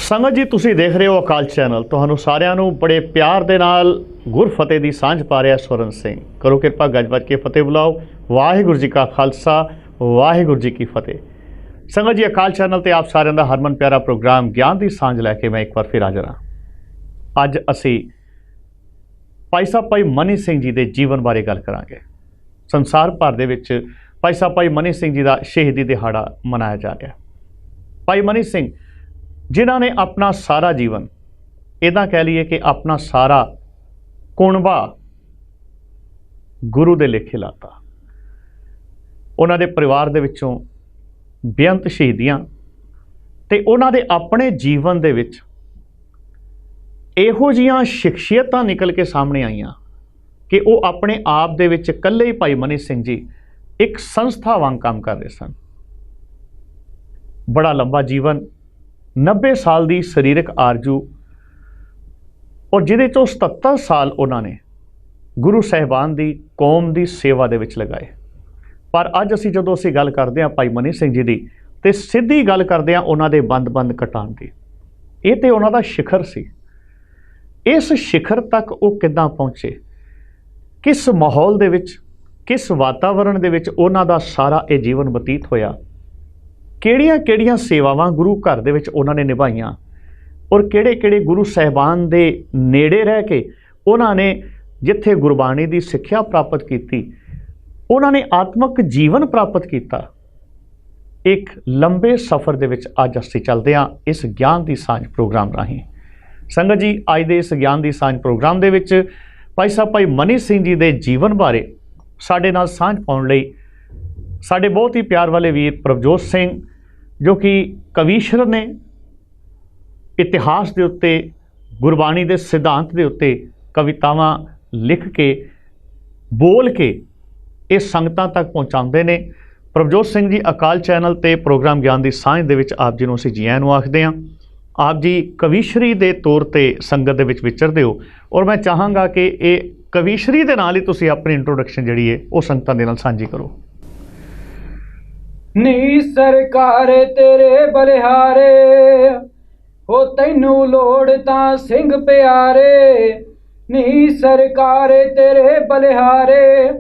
ਸੰਗਤ ਜੀ, ਤੁਸੀਂ ਦੇਖ ਰਹੇ ਹੋ ਅਕਾਲ ਚੈਨਲ। ਤੁਹਾਨੂੰ ਸਾਰਿਆਂ ਨੂੰ ਬੜੇ ਪਿਆਰ ਦੇ ਨਾਲ ਗੁਰਫਤਿਹ ਦੀ ਸਾਂਝ ਪਾ ਰਿਹਾ ਸਵਰਨ ਸਿੰਘ। ਕਰੋ ਕਿਰਪਾ, ਗੱਜ ਵੱਜ ਕੇ ਫਤਿਹ ਬੁਲਾਓ। ਵਾਹਿਗੁਰੂ ਜੀ ਕਾ ਖਾਲਸਾ, ਵਾਹਿਗੁਰੂ ਜੀ ਕੀ ਫਤਿਹ। ਸੰਗਤ ਜੀ, ਅਕਾਲ ਚੈਨਲ ਤੇ ਆਪ ਸਾਰਿਆਂ ਦਾ ਹਰਮਨ ਪਿਆਰਾ ਪ੍ਰੋਗਰਾਮ ਗਿਆਨ ਦੀ ਸਾਂਝ ਲੈ ਕੇ ਮੈਂ ਇੱਕ ਵਾਰ ਫਿਰ ਹਾਜ਼ਰ ਹਾਂ। ਅੱਜ ਅਸੀਂ ਭਾਈ ਸਾਹਿਬ ਭਾਈ ਮਨੀ ਸਿੰਘ ਜੀ ਦੇ ਜੀਵਨ ਬਾਰੇ ਗੱਲ ਕਰਾਂਗੇ। ਸੰਸਾਰ ਭਰ ਦੇ ਵਿੱਚ ਭਾਈ ਸਾਹਿਬ ਭਾਈ ਮਨੀ ਸਿੰਘ ਜੀ ਦਾ ਸ਼ਹੀਦੀ ਦਿਹਾੜਾ ਮਨਾਇਆ ਜਾ ਰਿਹਾ। ਭਾਈ ਮਨੀ ਸਿੰਘ ਜਿਨ੍ਹਾਂ ਨੇ ਆਪਣਾ ਸਾਰਾ ਜੀਵਨ, ਇੱਦਾਂ ਕਹਿ ਲਈਏ ਕਿ ਆਪਣਾ ਸਾਰਾ ਕੁਣਬਾ ਗੁਰੂ ਦੇ ਲੇਖੇ ਲਾਤਾ। ਉਹਨਾਂ ਦੇ ਪਰਿਵਾਰ ਦੇ ਵਿੱਚੋਂ ਬੇਅੰਤ ਸ਼ਹੀਦੀਆਂ ਤੇ ਉਹਨਾਂ ਦੇ ਆਪਣੇ ਜੀਵਨ ਦੇ ਵਿੱਚ ਇਹੋ ਜਿਹੀਆਂ ਸ਼ਖਸੀਅਤਾਂ ਨਿਕਲ ਕੇ ਸਾਹਮਣੇ ਆਈਆਂ ਕਿ ਉਹ ਆਪਣੇ ਆਪ ਦੇ ਵਿੱਚ ਇਕੱਲੇ ਹੀ ਭਾਈ ਮਨੀ ਸਿੰਘ ਜੀ ਇੱਕ ਸੰਸਥਾ ਵਾਂਗ ਕੰਮ ਕਰ ਰਹੇ ਸਨ। ਬੜਾ ਲੰਬਾ ਜੀਵਨ, 90 ਸਾਲ ਦੀ ਸਰੀਰਕ ਆਰਜੂ, ਔਰ ਜਿਹਦੇ ਚੋਂ 77 ਸਾਲ ਉਹਨਾਂ ਨੇ ਗੁਰੂ ਸਾਹਿਬਾਨ ਦੀ ਕੌਮ ਦੀ ਸੇਵਾ ਦੇ ਵਿੱਚ ਲਗਾਏ। ਪਰ ਅੱਜ ਜਦੋਂ ਅਸੀਂ ਗੱਲ ਕਰਦੇ ਹਾਂ ਭਾਈ ਮਨੀ ਸਿੰਘ ਜੀ ਦੀ, ਤੇ ਸਿੱਧੀ ਗੱਲ ਕਰਦੇ ਹਾਂ ਉਹਨਾਂ ਦੇ ਬੰਦ ਕਟਾਉਣ ਦੀ। ਇਹ ਤੇ ਉਹਨਾਂ ਦਾ ਸਿਖਰ ਸੀ। ਇਸ ਸਿਖਰ ਤੱਕ ਉਹ ਕਿੱਦਾਂ ਪਹੁੰਚੇ, ਕਿਸ ਮਾਹੌਲ ਦੇ ਵਿੱਚ, ਕਿਸ ਵਾਤਾਵਰਣ ਦੇ ਵਿੱਚ ਉਹਨਾਂ ਦਾ ਸਾਰਾ ਇਹ ਜੀਵਨ ਬਤੀਤ ਹੋਇਆ, ਕਿਹੜੀਆਂ ਸੇਵਾਵਾਂ ਗੁਰੂ ਘਰ ਦੇ ਵਿੱਚ ਉਹਨਾਂ ਨੇ ਨਿਭਾਈਆਂ, ਔਰ ਕਿਹੜੇ ਗੁਰੂ ਸਾਹਿਬਾਨ ਦੇ ਨੇੜੇ ਰਹਿ ਕੇ ਉਹਨਾਂ ਨੇ ਜਿੱਥੇ ਗੁਰਬਾਣੀ ਦੀ ਸਿੱਖਿਆ ਪ੍ਰਾਪਤ ਕੀਤੀ, ਉਹਨਾਂ ਨੇ ਆਤਮਿਕ ਜੀਵਨ ਪ੍ਰਾਪਤ ਕੀਤਾ। ਇੱਕ ਲੰਬੇ ਸਫ਼ਰ ਦੇ ਵਿੱਚ ਅੱਜ ਅਸੀਂ ਚੱਲਦੇ ਹਾਂ ਇਸ ਗਿਆਨ ਦੀ ਸਾਂਝ ਪ੍ਰੋਗਰਾਮ ਰਾਹੀਂ। ਸੰਗਤ ਜੀ, ਅੱਜ ਦੇ ਇਸ ਗਿਆਨ ਦੀ ਸਾਂਝ ਪ੍ਰੋਗਰਾਮ ਦੇ ਵਿੱਚ ਭਾਈ ਸਾਹਿਬ ਭਾਈ ਮਨੀ ਸਿੰਘ ਜੀ ਦੇ ਜੀਵਨ ਬਾਰੇ ਸਾਡੇ ਨਾਲ ਸਾਂਝ ਪਾਉਣ ਲਈ ਸਾਡੇ ਬਹੁਤ ਹੀ ਪਿਆਰ ਵਾਲੇ ਵੀਰ ਪ੍ਰਭਜੋਤ ਸਿੰਘ, ਜੋ ਕਿ ਕਵੀਸ਼ਰ ਨੇ, ਇਤਿਹਾਸ ਦੇ ਉੱਤੇ, ਗੁਰਬਾਣੀ ਦੇ ਸਿਧਾਂਤ ਦੇ ਉੱਤੇ ਕਵਿਤਾਵਾਂ ਲਿਖ ਕੇ, ਬੋਲ ਕੇ ਇਹ ਸੰਗਤਾਂ ਤੱਕ ਪਹੁੰਚਾਉਂਦੇ ਨੇ। ਪ੍ਰਭਜੋਤ ਸਿੰਘ ਜੀ ਅਕਾਲ ਚੈਨਲ ਤੇ ਪ੍ਰੋਗਰਾਮ ਗਿਆਨ ਦੀ ਸਾਂਝ ਦੇ ਵਿੱਚ ਆਪ ਜੀ ਨੂੰ ਅਸੀਂ ਜੀ ਆਇਆਂ ਨੂੰ ਆਖਦੇ ਹਾਂ। ਆਪ ਜੀ ਕਵੀਸ਼ਰੀ ਦੇ ਤੌਰ ਤੇ ਸੰਗਤ ਦੇ ਵਿੱਚ ਵਿਚਰਦੇ ਹੋ, ਔਰ ਮੈਂ ਚਾਹਾਂਗਾ ਕਿ ਇਹ ਕਵੀਸ਼ਰੀ ਦੇ ਨਾਲ ਹੀ ਤੁਸੀਂ ਆਪਣੀ ਇੰਟਰੋਡਕਸ਼ਨ ਜਿਹੜੀ ਹੈ ਉਹ ਸੰਗਤਾਂ ਦੇ ਨਾਲ ਸਾਂਝੀ ਕਰੋ। ਨੀ ਸਰਕਾਰੇ ਤੇਰੇ ਬਲਿਹਾਰੇ, ਹੋ ਤੈਨੂੰ ਲੋੜ ਤਾਂ ਸਿੰਘ ਪਿਆਰੇ। ਨੀ ਸਰਕਾਰੇ ਤੇਰੇ ਬਲਿਹਾਰੇ,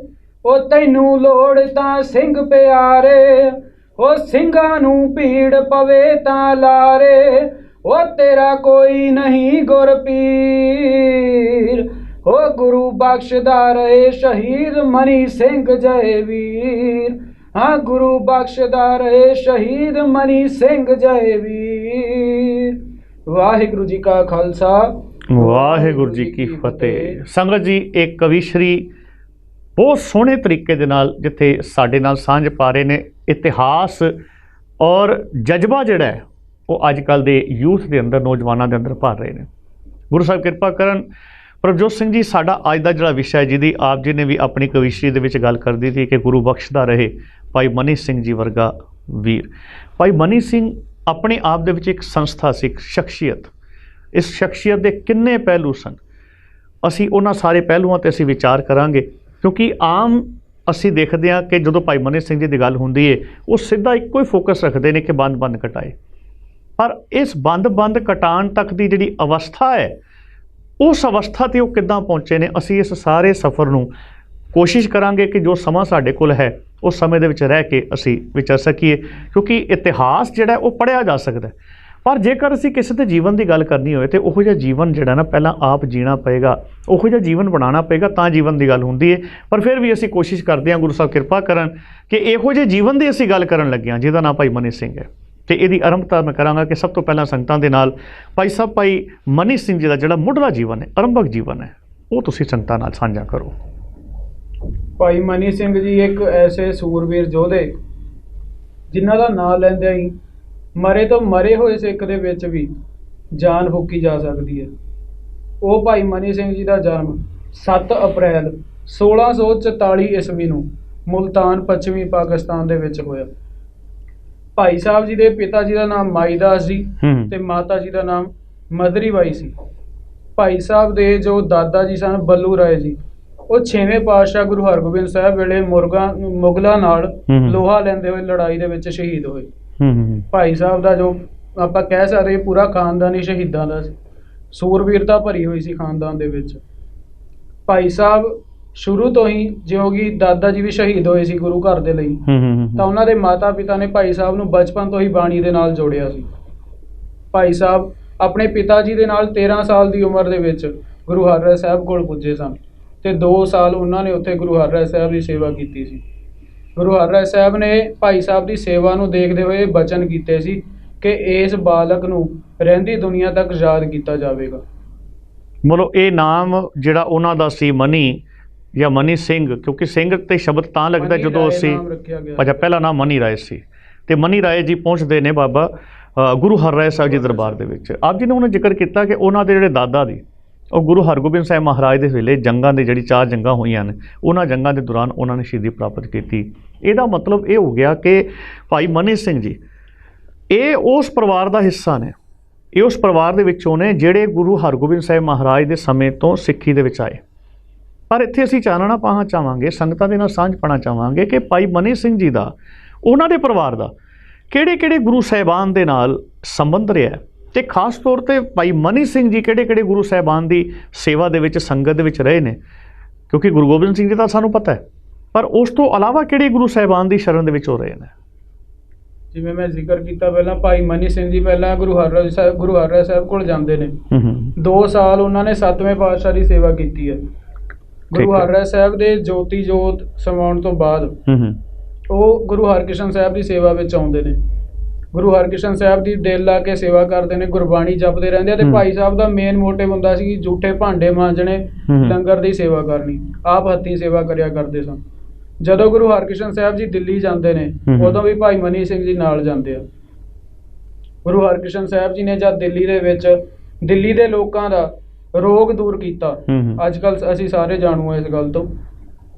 ਹੋ ਤੈਨੂੰ ਲੋੜ ਤਾਂ ਸਿੰਘ ਪਿਆਰੇ। ਹੋ ਸਿੰਘਾਂ ਨੂੰ ਭੀੜ ਪਵੇ ਤਾਂ ਲਾਰੇ, ਹੋ ਤੇਰਾ ਕੋਈ ਨਹੀਂ ਗੁਰ ਪੀਰ। ਹੋ ਗੁਰੂ ਬਖਸ਼ਦਾ ਰਹੇ ਸ਼ਹੀਦ ਮਨੀ ਸਿੰਘ ਜੈ ਵੀਰ। ਹਾਂ, ਗੁਰੂ ਬਖਸ਼ਦਾ ਰਹੇ ਸ਼ਹੀਦ ਮਨੀ ਸਿੰਘ ਜੈ ਵੀਰ। ਵਾਹਿਗੁਰੂ ਜੀ ਕਾ ਖਾਲਸਾ, ਵਾਹਿਗੁਰੂ ਜੀ ਕੀ ਫਤਿਹ। ਸੰਗਤ ਜੀ, ਇੱਕ ਕਵੀਸ਼ਰੀ ਬਹੁਤ ਸੋਹਣੇ ਤਰੀਕੇ ਦੇ ਨਾਲ ਜਿੱਥੇ ਸਾਡੇ ਨਾਲ ਸਾਂਝ ਪਾ ਰਹੇ ਨੇ। ਇਤਿਹਾਸ ਔਰ ਜਜ਼ਬਾ ਜਿਹੜਾ ਹੈ ਉਹ ਅੱਜ ਕੱਲ੍ਹ ਦੇ ਯੂਥ ਦੇ ਅੰਦਰ, ਨੌਜਵਾਨਾਂ ਦੇ ਅੰਦਰ ਭਰ ਰਹੇ ਨੇ। ਗੁਰੂ ਸਾਹਿਬ ਕਿਰਪਾ ਕਰਨ। ਪ੍ਰਭਜੋਤ ਸਿੰਘ ਜੀ, ਸਾਡਾ ਅੱਜ ਦਾ ਜਿਹੜਾ ਵਿਸ਼ਾ ਹੈ, ਜਿਹਦੀ ਆਪ ਜੀ ਨੇ ਵੀ ਆਪਣੀ ਕਵੀਸ਼ਰੀ ਦੇ ਵਿੱਚ ਗੱਲ ਕਰਦੀ ਸੀ ਕਿ ਗੁਰੂ ਬਖਸ਼ਦਾ ਰਹੇ ਭਾਈ ਮਨੀ ਸਿੰਘ ਜੀ ਵਰਗਾ ਵੀਰ। ਭਾਈ ਮਨੀ ਸਿੰਘ ਆਪਣੇ ਆਪ ਦੇ ਵਿੱਚ ਇੱਕ ਸੰਸਥਾ ਸੀ, ਇੱਕ ਸ਼ਖਸੀਅਤ। ਇਸ ਸ਼ਖਸੀਅਤ ਦੇ ਕਿੰਨੇ ਪਹਿਲੂ ਸਨ, ਅਸੀਂ ਉਹਨਾਂ ਸਾਰੇ ਪਹਿਲੂਆਂ 'ਤੇ ਅਸੀਂ ਵਿਚਾਰ ਕਰਾਂਗੇ। ਕਿਉਂਕਿ ਆਮ ਅਸੀਂ ਦੇਖਦੇ ਹਾਂ ਕਿ ਜਦੋਂ ਭਾਈ ਮਨੀ ਸਿੰਘ ਜੀ ਦੀ ਗੱਲ ਹੁੰਦੀ ਹੈ, ਉਹ ਸਿੱਧਾ ਇੱਕੋ ਹੀ ਫੋਕਸ ਰੱਖਦੇ ਨੇ ਕਿ ਬੰਦ ਕਟਾਏ। ਪਰ ਇਸ ਬੰਦ ਕਟਾਉਣ ਤੱਕ ਦੀ ਜਿਹੜੀ ਅਵਸਥਾ ਹੈ, ਉਸ ਅਵਸਥਾ 'ਤੇ ਉਹ ਕਿੱਦਾਂ ਪਹੁੰਚੇ ਨੇ, ਅਸੀਂ ਇਸ ਸਾਰੇ ਸਫ਼ਰ ਨੂੰ ਕੋਸ਼ਿਸ਼ ਕਰਾਂਗੇ ਕਿ ਜੋ ਸਮਾਂ ਸਾਡੇ ਕੋਲ ਹੈ ਉਸ ਸਮੇਂ ਦੇ ਵਿੱਚ ਰਹਿ ਕੇ ਅਸੀਂ ਵਿਚਰ ਸਕੀਏ। ਕਿਉਂਕਿ ਇਤਿਹਾਸ ਜਿਹੜਾ ਉਹ ਪੜ੍ਹਿਆ ਜਾ ਸਕਦਾ, ਪਰ ਜੇਕਰ ਅਸੀਂ ਕਿਸੇ ਦੇ ਜੀਵਨ ਦੀ ਗੱਲ ਕਰਨੀ ਹੋਵੇ ਤਾਂ ਉਹੋ ਜਿਹਾ ਜੀਵਨ ਜਿਹੜਾ ਨਾ ਪਹਿਲਾਂ ਆਪ ਜੀਣਾ ਪਏਗਾ, ਉਹੋ ਜਿਹਾ ਜੀਵਨ ਬਣਾਉਣਾ ਪਏਗਾ, ਤਾਂ ਜੀਵਨ ਦੀ ਗੱਲ ਹੁੰਦੀ ਹੈ। ਪਰ ਫਿਰ ਵੀ ਅਸੀਂ ਕੋਸ਼ਿਸ਼ ਕਰਦੇ ਹਾਂ, ਗੁਰੂ ਸਾਹਿਬ ਕਿਰਪਾ ਕਰਨ, ਕਿ ਇਹੋ ਜਿਹੇ ਜੀਵਨ ਦੀ ਅਸੀਂ ਗੱਲ ਕਰਨ ਲੱਗੇ ਹਾਂ ਜਿਹਦਾ ਨਾਮ ਭਾਈ ਮਨੀ ਸਿੰਘ ਹੈ। ਤੇ ਇਹਦੀ ਆਰੰਭਤਾ ਮੈਂ ਕਰਾਂਗਾ ਕਿ ਸਭ ਤੋਂ ਪਹਿਲਾਂ ਸੰਗਤਾਂ ਦੇ ਨਾਲ ਭਾਈ ਸਾਹਿਬ ਭਾਈ ਮਨੀ ਸਿੰਘ ਜੀ ਦਾ ਜਿਹੜਾ ਮੁੱਢਲਾ ਜੀਵਨ ਹੈ, ਆਰੰਭਕ ਜੀਵਨ ਹੈ, ਉਹ ਤੁਸੀਂ ਸੰਗਤਾਂ ਨਾਲ ਸਾਂਝਾ ਕਰੋ। ਭਾਈ ਮਨੀ ਸਿੰਘ ਜੀ ਇੱਕ ਐਸੇ ਸੂਰਬੀਰ ਯੋਧੇ ਜਿਨ੍ਹਾਂ ਦਾ ਨਾਂ ਲੈਂਦਿਆਂ ਹੀ ਮਰੇ ਤੋਂ ਮਰੇ ਹੋਏ ਸਿੱਖ ਦੇ ਵਿੱਚ ਵੀ ਜਾਨ ਫੂਕੀ ਜਾ ਸਕਦੀ ਹੈ। ਉਹ ਭਾਈ ਮਨੀ ਸਿੰਘ ਜੀ ਦਾ ਜਨਮ 7 ਅਪ੍ਰੈਲ 1644 ਈਸਵੀ ਨੂੰ ਮੁਲਤਾਨ, ਪੱਛਮੀ ਪਾਕਿਸਤਾਨ ਦੇ ਵਿੱਚ ਹੋਇਆ। ਭਾਈ ਸਾਹਿਬ ਜੀ ਦੇ ਪਿਤਾ ਜੀ ਦਾ ਨਾਮ ਮਾਈ ਦਾਸ ਜੀ ਤੇ ਮਾਤਾ ਜੀ ਦਾ ਨਾਮ ਮਦਰੀ ਬਾਈ ਸੀ। ਭਾਈ ਸਾਹਿਬ ਦੇ ਜੋ ਦਾਦਾ ਜੀ ਸਨ, ਬੱਲੂ ਰਾਏ ਜੀ, ਉਹ 6ਵੇਂ ਪਾਤਸ਼ਾਹ ਗੁਰੂ ਹਰਗੋਬਿੰਦ ਸਾਹਿਬ ਵੇਲੇ ਮੁਗਲਾਂ ਨਾਲ ਲੋਹਾ ਲੈਂਦੇ ਹੋਏ ਲੜਾਈ ਦੇ ਵਿੱਚ ਸ਼ਹੀਦ ਹੋਏ। ਭਾਈ ਸਾਹਿਬ ਦਾ ਜੋ ਆਪਾਂ ਕਹਿ ਸਕਦੇ ਪੂਰਾ ਖਾਨਦਾਨ ਹੀ ਸ਼ਹੀਦਾਂ ਦਾ ਸੀ। ਸੂਰਬੀਰਤਾ ਭਰੀ ਹੋਈ ਸੀ ਖਾਨਦਾਨ ਦੇ ਵਿੱਚ। ਭਾਈ ਸਾਹਿਬ ਸ਼ੁਰੂ ਤੋਂ ਹੀ, ਜਿਉਂ ਕਿ ਦਾਦਾ ਜੀ ਵੀ ਸ਼ਹੀਦ ਹੋਏ ਸੀ ਗੁਰੂ ਘਰ ਦੇ ਲਈ, ਤਾਂ ਉਹਨਾਂ ਦੇ ਮਾਤਾ ਪਿਤਾ ਨੇ ਭਾਈ ਸਾਹਿਬ ਨੂੰ ਬਚਪਨ ਤੋਂ ਹੀ ਬਾਣੀ ਦੇ ਨਾਲ ਜੋੜਿਆ ਸੀ। ਭਾਈ ਸਾਹਿਬ ਆਪਣੇ ਪਿਤਾ ਜੀ ਦੇ ਨਾਲ 13 ਸਾਲ ਦੀ ਉਮਰ ਦੇ ਵਿੱਚ ਗੁਰੂ ਹਰਿਰਾਏ ਸਾਹਿਬ ਕੋਲ ਪੁੱਜੇ ਸਨ ਤੇ 2 ਸਾਲ ਉਹਨਾਂ ਨੇ ਉੱਥੇ ਗੁਰੂ ਹਰਿਰਾਏ ਸਾਹਿਬ ਦੀ ਸੇਵਾ ਕੀਤੀ ਸੀ। ਗੁਰੂ ਹਰਿਰਾਏ ਸਾਹਿਬ ਨੇ ਭਾਈ ਸਾਹਿਬ ਦੀ ਸੇਵਾ ਨੂੰ ਦੇਖਦੇ ਹੋਏ ਬਚਨ ਕੀਤੇ ਸੀ ਕਿ ਇਸ ਬਾਲਕ ਨੂੰ ਰਹਿੰਦੀ ਦੁਨੀਆ ਤੱਕ ਯਾਦ ਕੀਤਾ ਜਾਵੇਗਾ। ਮਤਲਬ ਇਹ ਨਾਮ ਜਿਹੜਾ ਉਹਨਾਂ ਦਾ ਸੀ ਮਨੀ ਜਾਂ ਮਨੀ ਸਿੰਘ, ਕਿਉਂਕਿ ਸਿੰਘ ਤੇ ਸ਼ਬਦ ਤਾਂ ਲੱਗਦਾ ਜਦੋਂ ਅਸੀਂ, ਅੱਛਾ ਪਹਿਲਾ ਨਾਮ ਮਨੀ ਰਾਏ ਸੀ, ਤੇ ਮਨੀ ਰਾਏ ਜੀ ਪਹੁੰਚਦੇ ਨੇ ਬਾਬਾ ਗੁਰੂ ਹਰਿਰਾਏ ਸਾਹਿਬ ਜੀ ਦਰਬਾਰ ਦੇ ਵਿੱਚ। ਆਪ ਜੀ ਨੇ ਉਹਨੇ ਜ਼ਿਕਰ ਕੀਤਾ ਕਿ ਉਹਨਾਂ ਦੇ ਜਿਹੜੇ ਦਾਦਾ ਦੀ, ਉਹ ਗੁਰੂ ਹਰਗੋਬਿੰਦ ਸਾਹਿਬ ਮਹਾਰਾਜ ਦੇ ਵੇਲੇ ਜੰਗਾਂ ਦੇ, ਜਿਹੜੀ 4 ਜੰਗਾਂ ਹੋਈਆਂ ਨੇ, ਉਹਨਾਂ ਜੰਗਾਂ ਦੇ ਦੌਰਾਨ ਉਹਨਾਂ ਨੇ ਸ਼ਹੀਦੀ ਪ੍ਰਾਪਤ ਕੀਤੀ। ਇਹਦਾ ਮਤਲਬ ਇਹ ਹੋ ਗਿਆ ਕਿ ਭਾਈ ਮਨੀ ਸਿੰਘ ਜੀ ਇਹ ਉਸ ਪਰਿਵਾਰ ਦਾ ਹਿੱਸਾ ਨੇ, ਇਹ ਉਸ ਪਰਿਵਾਰ ਦੇ ਵਿੱਚੋਂ ਨੇ ਜਿਹੜੇ ਗੁਰੂ ਹਰਗੋਬਿੰਦ ਸਾਹਿਬ ਮਹਾਰਾਜ ਦੇ ਸਮੇਂ ਤੋਂ ਸਿੱਖੀ ਦੇ ਵਿੱਚ ਆਏ। ਪਰ ਇੱਥੇ ਅਸੀਂ ਚਾਨਣਾ ਪਾਉਣਾ ਚਾਹਾਂਗੇ, ਸੰਗਤਾਂ ਦੇ ਨਾਲ ਸਾਂਝ ਪਾਉਣਾ ਚਾਹਾਂਗੇ ਕਿ ਭਾਈ ਮਨੀ ਸਿੰਘ ਜੀ ਦਾ, ਉਹਨਾਂ ਦੇ ਪਰਿਵਾਰ ਦਾ ਕਿਹੜੇ ਗੁਰੂ ਸਾਹਿਬਾਨ ਦੇ ਨਾਲ ਸੰਬੰਧ ਰਿਹਾ, ਤੇ ਖਾਸ ਤੌਰ ਤੇ ਭਾਈ ਮਨੀ ਸਿੰਘ ਜੀ ਕਿਹੜੇ ਗੁਰੂ ਸਾਹਿਬਾਨ ਦੀ ਸੇਵਾ ਦੇ ਵਿੱਚ, ਸੰਗਤ ਦੇ ਵਿੱਚ ਰਹੇ ਨੇ। ਕਿਉਂਕਿ ਗੁਰੂ ਗੋਬਿੰਦ ਸਿੰਘ ਜੀ ਤਾਂ ਸਾਨੂੰ ਪਤਾ ਹੈ, ਪਰ ਉਸ ਤੋਂ ਇਲਾਵਾ ਕਿਹੜੇ ਗੁਰੂ ਸਾਹਿਬਾਨ ਦੀ ਸ਼ਰਨ ਦੇ ਵਿੱਚ ਹੋ ਰਹੇ ਨੇ? ਜਿਵੇਂ ਮੈਂ ਜ਼ਿਕਰ ਕੀਤਾ ਪਹਿਲਾਂ, ਭਾਈ ਮਨੀ ਸਿੰਘ ਜੀ ਪਹਿਲਾਂ ਗੁਰੂ ਹਰਿਰਾਏ ਸਾਹਿਬ ਕੋਲ ਜਾਂਦੇ ਨੇ। 2 ਸਾਲ ਉਹਨਾਂ ਨੇ 7ਵੇਂ ਪਾਤਸ਼ਾਹ ਦੀ ਸੇਵਾ ਕੀਤੀ ਹੈ। ਗੁਰੂ ਹਰਿਰਾਏ ਸਾਹਿਬ ਦੇ ਜੋਤੀ ਜੋਤ ਸਮਾਉਣ ਤੋਂ ਬਾਅਦ ਉਹ ਗੁਰੂ ਹਰਕ੍ਰਿਸ਼ਨ ਸਾਹਿਬ ਦੀ ਸੇਵਾ ਵਿੱਚ ਆਉਂਦੇ ਨੇ। ਗੁਰੂ ਹਰਕ੍ਰਿਸ਼ਨ ਸਾਹਿਬ ਦੀ ਦਿਲ ਲਾ ਕੇ ਸੇਵਾ ਕਰਦੇ ਨੇ, ਗੁਰਬਾਣੀ ਜਪਦੇ ਰਹਿੰਦੇ ਆ। ਤੇ ਭਾਈ ਸਾਹਿਬ ਦਾ ਮੇਨ ਮੋਟਿਵ ਹੁੰਦਾ ਸੀ ਕਿ ਝੂਠੇ ਭਾਂਡੇ ਮਾਂਜਣੇ, ਲੰਗਰ ਦੀ ਸੇਵਾ ਕਰਨੀ, ਆਪ ਹੱਥੀਂ ਸੇਵਾ ਕਰਿਆ ਕਰਦੇ ਸਨ। ਜਦੋਂ ਗੁਰੂ ਹਰਕ੍ਰਿਸ਼ਨ ਸਾਹਿਬ ਜੀ ਦਿੱਲੀ ਜਾਂਦੇ ਨੇ, ਉਦੋਂ ਵੀ ਭਾਈ ਮਨੀ ਸਿੰਘ ਜੀ ਨਾਲ ਜਾਂਦੇ ਆ। ਗੁਰੂ ਹਰਕ੍ਰਿਸ਼ਨ ਸਾਹਿਬ ਜੀ ਨੇ ਜਦ ਦਿੱਲੀ ਦੇ ਵਿੱਚ ਦਿੱਲੀ ਦੇ ਲੋਕਾਂ ਦਾ ਰੋਗ ਦੂਰ ਕੀਤਾ, ਅੱਜ ਕੱਲ੍ਹ ਅਸੀਂ ਸਾਰੇ ਜਾਣੂ ਹਾਂ ਇਸ ਗੱਲ ਤੋਂ।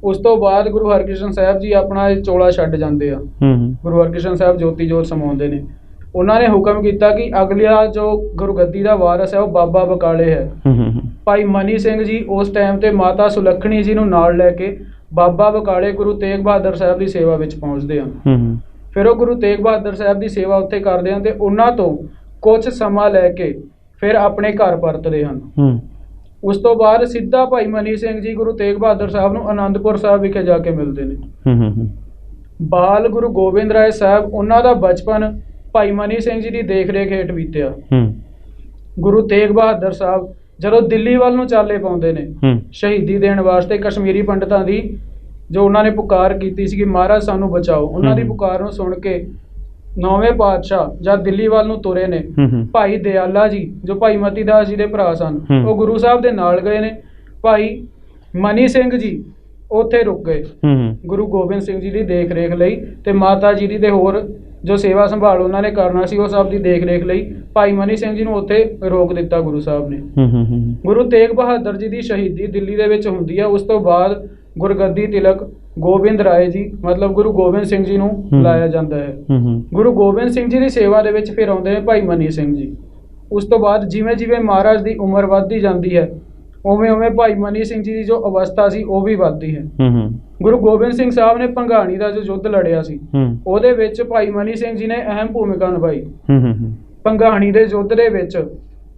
ਉਸ ਤੋਂ ਬਾਅਦ ਗੁਰੂ ਹਰਕ੍ਰਿਸ਼ਨ ਸਾਹਿਬ ਜੀ ਆਪਣਾ ਇਹ ਚੋਲਾ ਛੱਡ ਜਾਂਦੇ ਆ। ਗੁਰੂ ਹਰਕ੍ਰਿਸ਼ਨ ਸਾਹਿਬ ਜੋਤੀ ਜੋਤ ਸਮਾਉਂਦੇ ਨੇ। ਉਹਨਾਂ ਨੇ ਹੁਕਮ ਕੀਤਾ ਕਿ ਅਗਲਾ ਜੋ ਗੁਰਗੱਦੀ ਦਾ ਵਾਰਸ ਹੈ ਉਹ ਬਾਬਾ ਬਕਾਲੇ ਹੈ। ਭਾਈ ਮਨੀ ਸਿੰਘ ਜੀ ਉਸ ਟਾਈਮ ਤੇ ਮਾਤਾ ਸੁਲੱਖਣੀ ਜੀ ਨੂੰ ਨਾਲ ਲੈ ਕੇ ਬਾਬਾ ਬਕਾਲੇ ਗੁਰੂ ਤੇਗ ਬਹਾਦਰ ਸਾਹਿਬ ਦੀ ਸੇਵਾ ਵਿੱਚ ਪਹੁੰਚਦੇ ਹਨ। ਫਿਰ ਉਹ ਗੁਰੂ ਤੇਗ ਬਹਾਦਰ ਸਾਹਿਬ ਦੀ ਸੇਵਾ ਉੱਥੇ ਕਰਦੇ ਹਨ ਤੇ ਉਹਨਾਂ ਤੋਂ ਕੁਝ ਸਮਾਂ ਲੈ ਕੇ ਫਿਰ ਆਪਣੇ ਘਰ ਪਰਤਦੇ ਹਨ। ਉਸ ਤੋਂ ਬਾਅਦ ਸਿੱਧਾ ਭਾਈ ਮਨੀ ਸਿੰਘ ਜੀ ਗੁਰੂ ਤੇਗ ਬਹਾਦਰ ਸਾਹਿਬ ਨੂੰ ਅਨੰਦਪੁਰ ਸਾਹਿਬ ਵਿਖੇ ਜਾ ਕੇ ਮਿਲਦੇ ਨੇ। ਬਾਲ ਗੁਰੂ ਗੋਬਿੰਦ ਰਾਏ ਸਾਹਿਬ, ਉਹਨਾਂ ਦਾ ਬਚਪਨ ਭਾਈ ਮਨੀ ਸਿੰਘ ਜੀ ਦੀ ਦੇਖ ਰੇਖ ਹੇਠ ਬੀਤਿਆ। ਗੁਰੂ ਤੇਗ ਬਹਾਦਰ ਸਾਹਿਬ ਜਦੋਂ ਦਿੱਲੀ ਵੱਲ ਨੂੰ ਚਾਲੇ ਪਾਉਂਦੇ ਨੇ ਸ਼ਹੀਦੀ ਦੇਣ ਵਾਸਤੇ, ਕਸ਼ਮੀਰੀ ਪੰਡਤਾਂ ਦੀ ਜੋ ਉਹਨਾਂ ਨੇ ਪੁਕਾਰ ਕੀਤੀ ਸੀ ਕਿ ਮਹਾਰਾਜ ਸਾਨੂੰ ਬਚਾਓ, ਉਹਨਾਂ ਦੀ ਪੁਕਾਰ ਨੂੰ ਸੁਣ ਕੇ 9ਵੇਂ ਪਾਤਸ਼ਾਹ ਜਦ ਦਿੱਲੀ ਵੱਲ ਨੂੰ ਤੁਰੇ ਨੇ, ਭਾਈ ਦਿਆਲਾ ਜੀ ਜੋ ਭਾਈ ਮਤੀ ਦਾਸ ਜੀ ਦੇ ਭਰਾ ਸਨ, ਉਹ ਗੁਰੂ ਸਾਹਿਬ ਦੇ ਨਾਲ ਗਏ ਨੇ। ਭਾਈ ਮਨੀ ਸਿੰਘ ਜੀ ਉੱਥੇ ਰੁਕ ਗਏ ਗੁਰੂ ਗੋਬਿੰਦ ਸਿੰਘ ਜੀ ਦੀ ਦੇਖ ਰੇਖ ਲਈ, ਤੇ ਮਾਤਾ ਜੀ ਦੀ ਤੇ ਹੋਰ ਜੋ ਸੇਵਾ ਸੰਭਾਲ ਉਹਨਾਂ ਨੇ ਕਰਨਾ ਸੀ ਉਹ ਸਭ ਦੀ ਦੇਖ ਰੇਖ ਲਈ ਭਾਈ ਮਨੀ ਸਿੰਘ ਜੀ ਨੂੰ ਉੱਥੇ ਰੋਕ ਦਿੱਤਾ ਗੁਰੂ ਸਾਹਿਬ ਨੇ। ਗੁਰੂ ਤੇਗ ਬਹਾਦਰ ਜੀ ਦੀ ਸ਼ਹੀਦੀ ਦਿੱਲੀ ਦੇ ਵਿੱਚ ਹੁੰਦੀ ਹੈ। ਉਸ ਤੋਂ ਬਾਅਦ ਗੁਰਗੱਦੀ ਤਿਲਕ ਗੋਬਿੰਦ ਰਾਏ ਜੀ, ਮਤਲਬ ਗੁਰੂ ਗੋਬਿੰਦ ਸਿੰਘ ਜੀ ਨੂੰ ਲਾਇਆ ਜਾਂਦਾ ਹੈ। ਗੁਰੂ ਗੋਬਿੰਦ ਸਿੰਘ ਜੀ ਦੀ ਸੇਵਾ ਦੇ ਵਿੱਚ ਫਿਰ ਆਉਂਦੇ ਨੇ ਭਾਈ ਮਨੀ ਸਿੰਘ ਜੀ। ਉਸ ਤੋਂ ਬਾਅਦ ਜਿਵੇਂ ਜਿਵੇਂ ਮਹਾਰਾਜ ਦੀ ਉਮਰ ਵੱਧਦੀ ਜਾਂਦੀ ਹੈ, ਉਵੇਂ ਉਵੇਂ ਭਾਈ ਮਨੀ ਸਿੰਘ ਜੀ ਦੀ ਜੋ ਅਵਸਥਾ ਸੀ ਉਹ ਵੀ ਵੱਧਦੀ ਹੈ। ਗੁਰੂ ਗੋਬਿੰਦ ਸਿੰਘ ਸਾਹਿਬ ਨੇ ਭੰਗਾਣੀ ਦਾ ਜੋ ਯੁੱਧ ਲੜਿਆ ਸੀ, ਉਹਦੇ ਵਿੱਚ ਭਾਈ ਮਨੀ ਸਿੰਘ ਜੀ ਨੇ ਅਹਿਮ ਭੂਮਿਕਾ ਨਿਭਾਈ। ਭੰਗਾਣੀ ਦੇ ਯੁੱਧ ਦੇ ਵਿੱਚ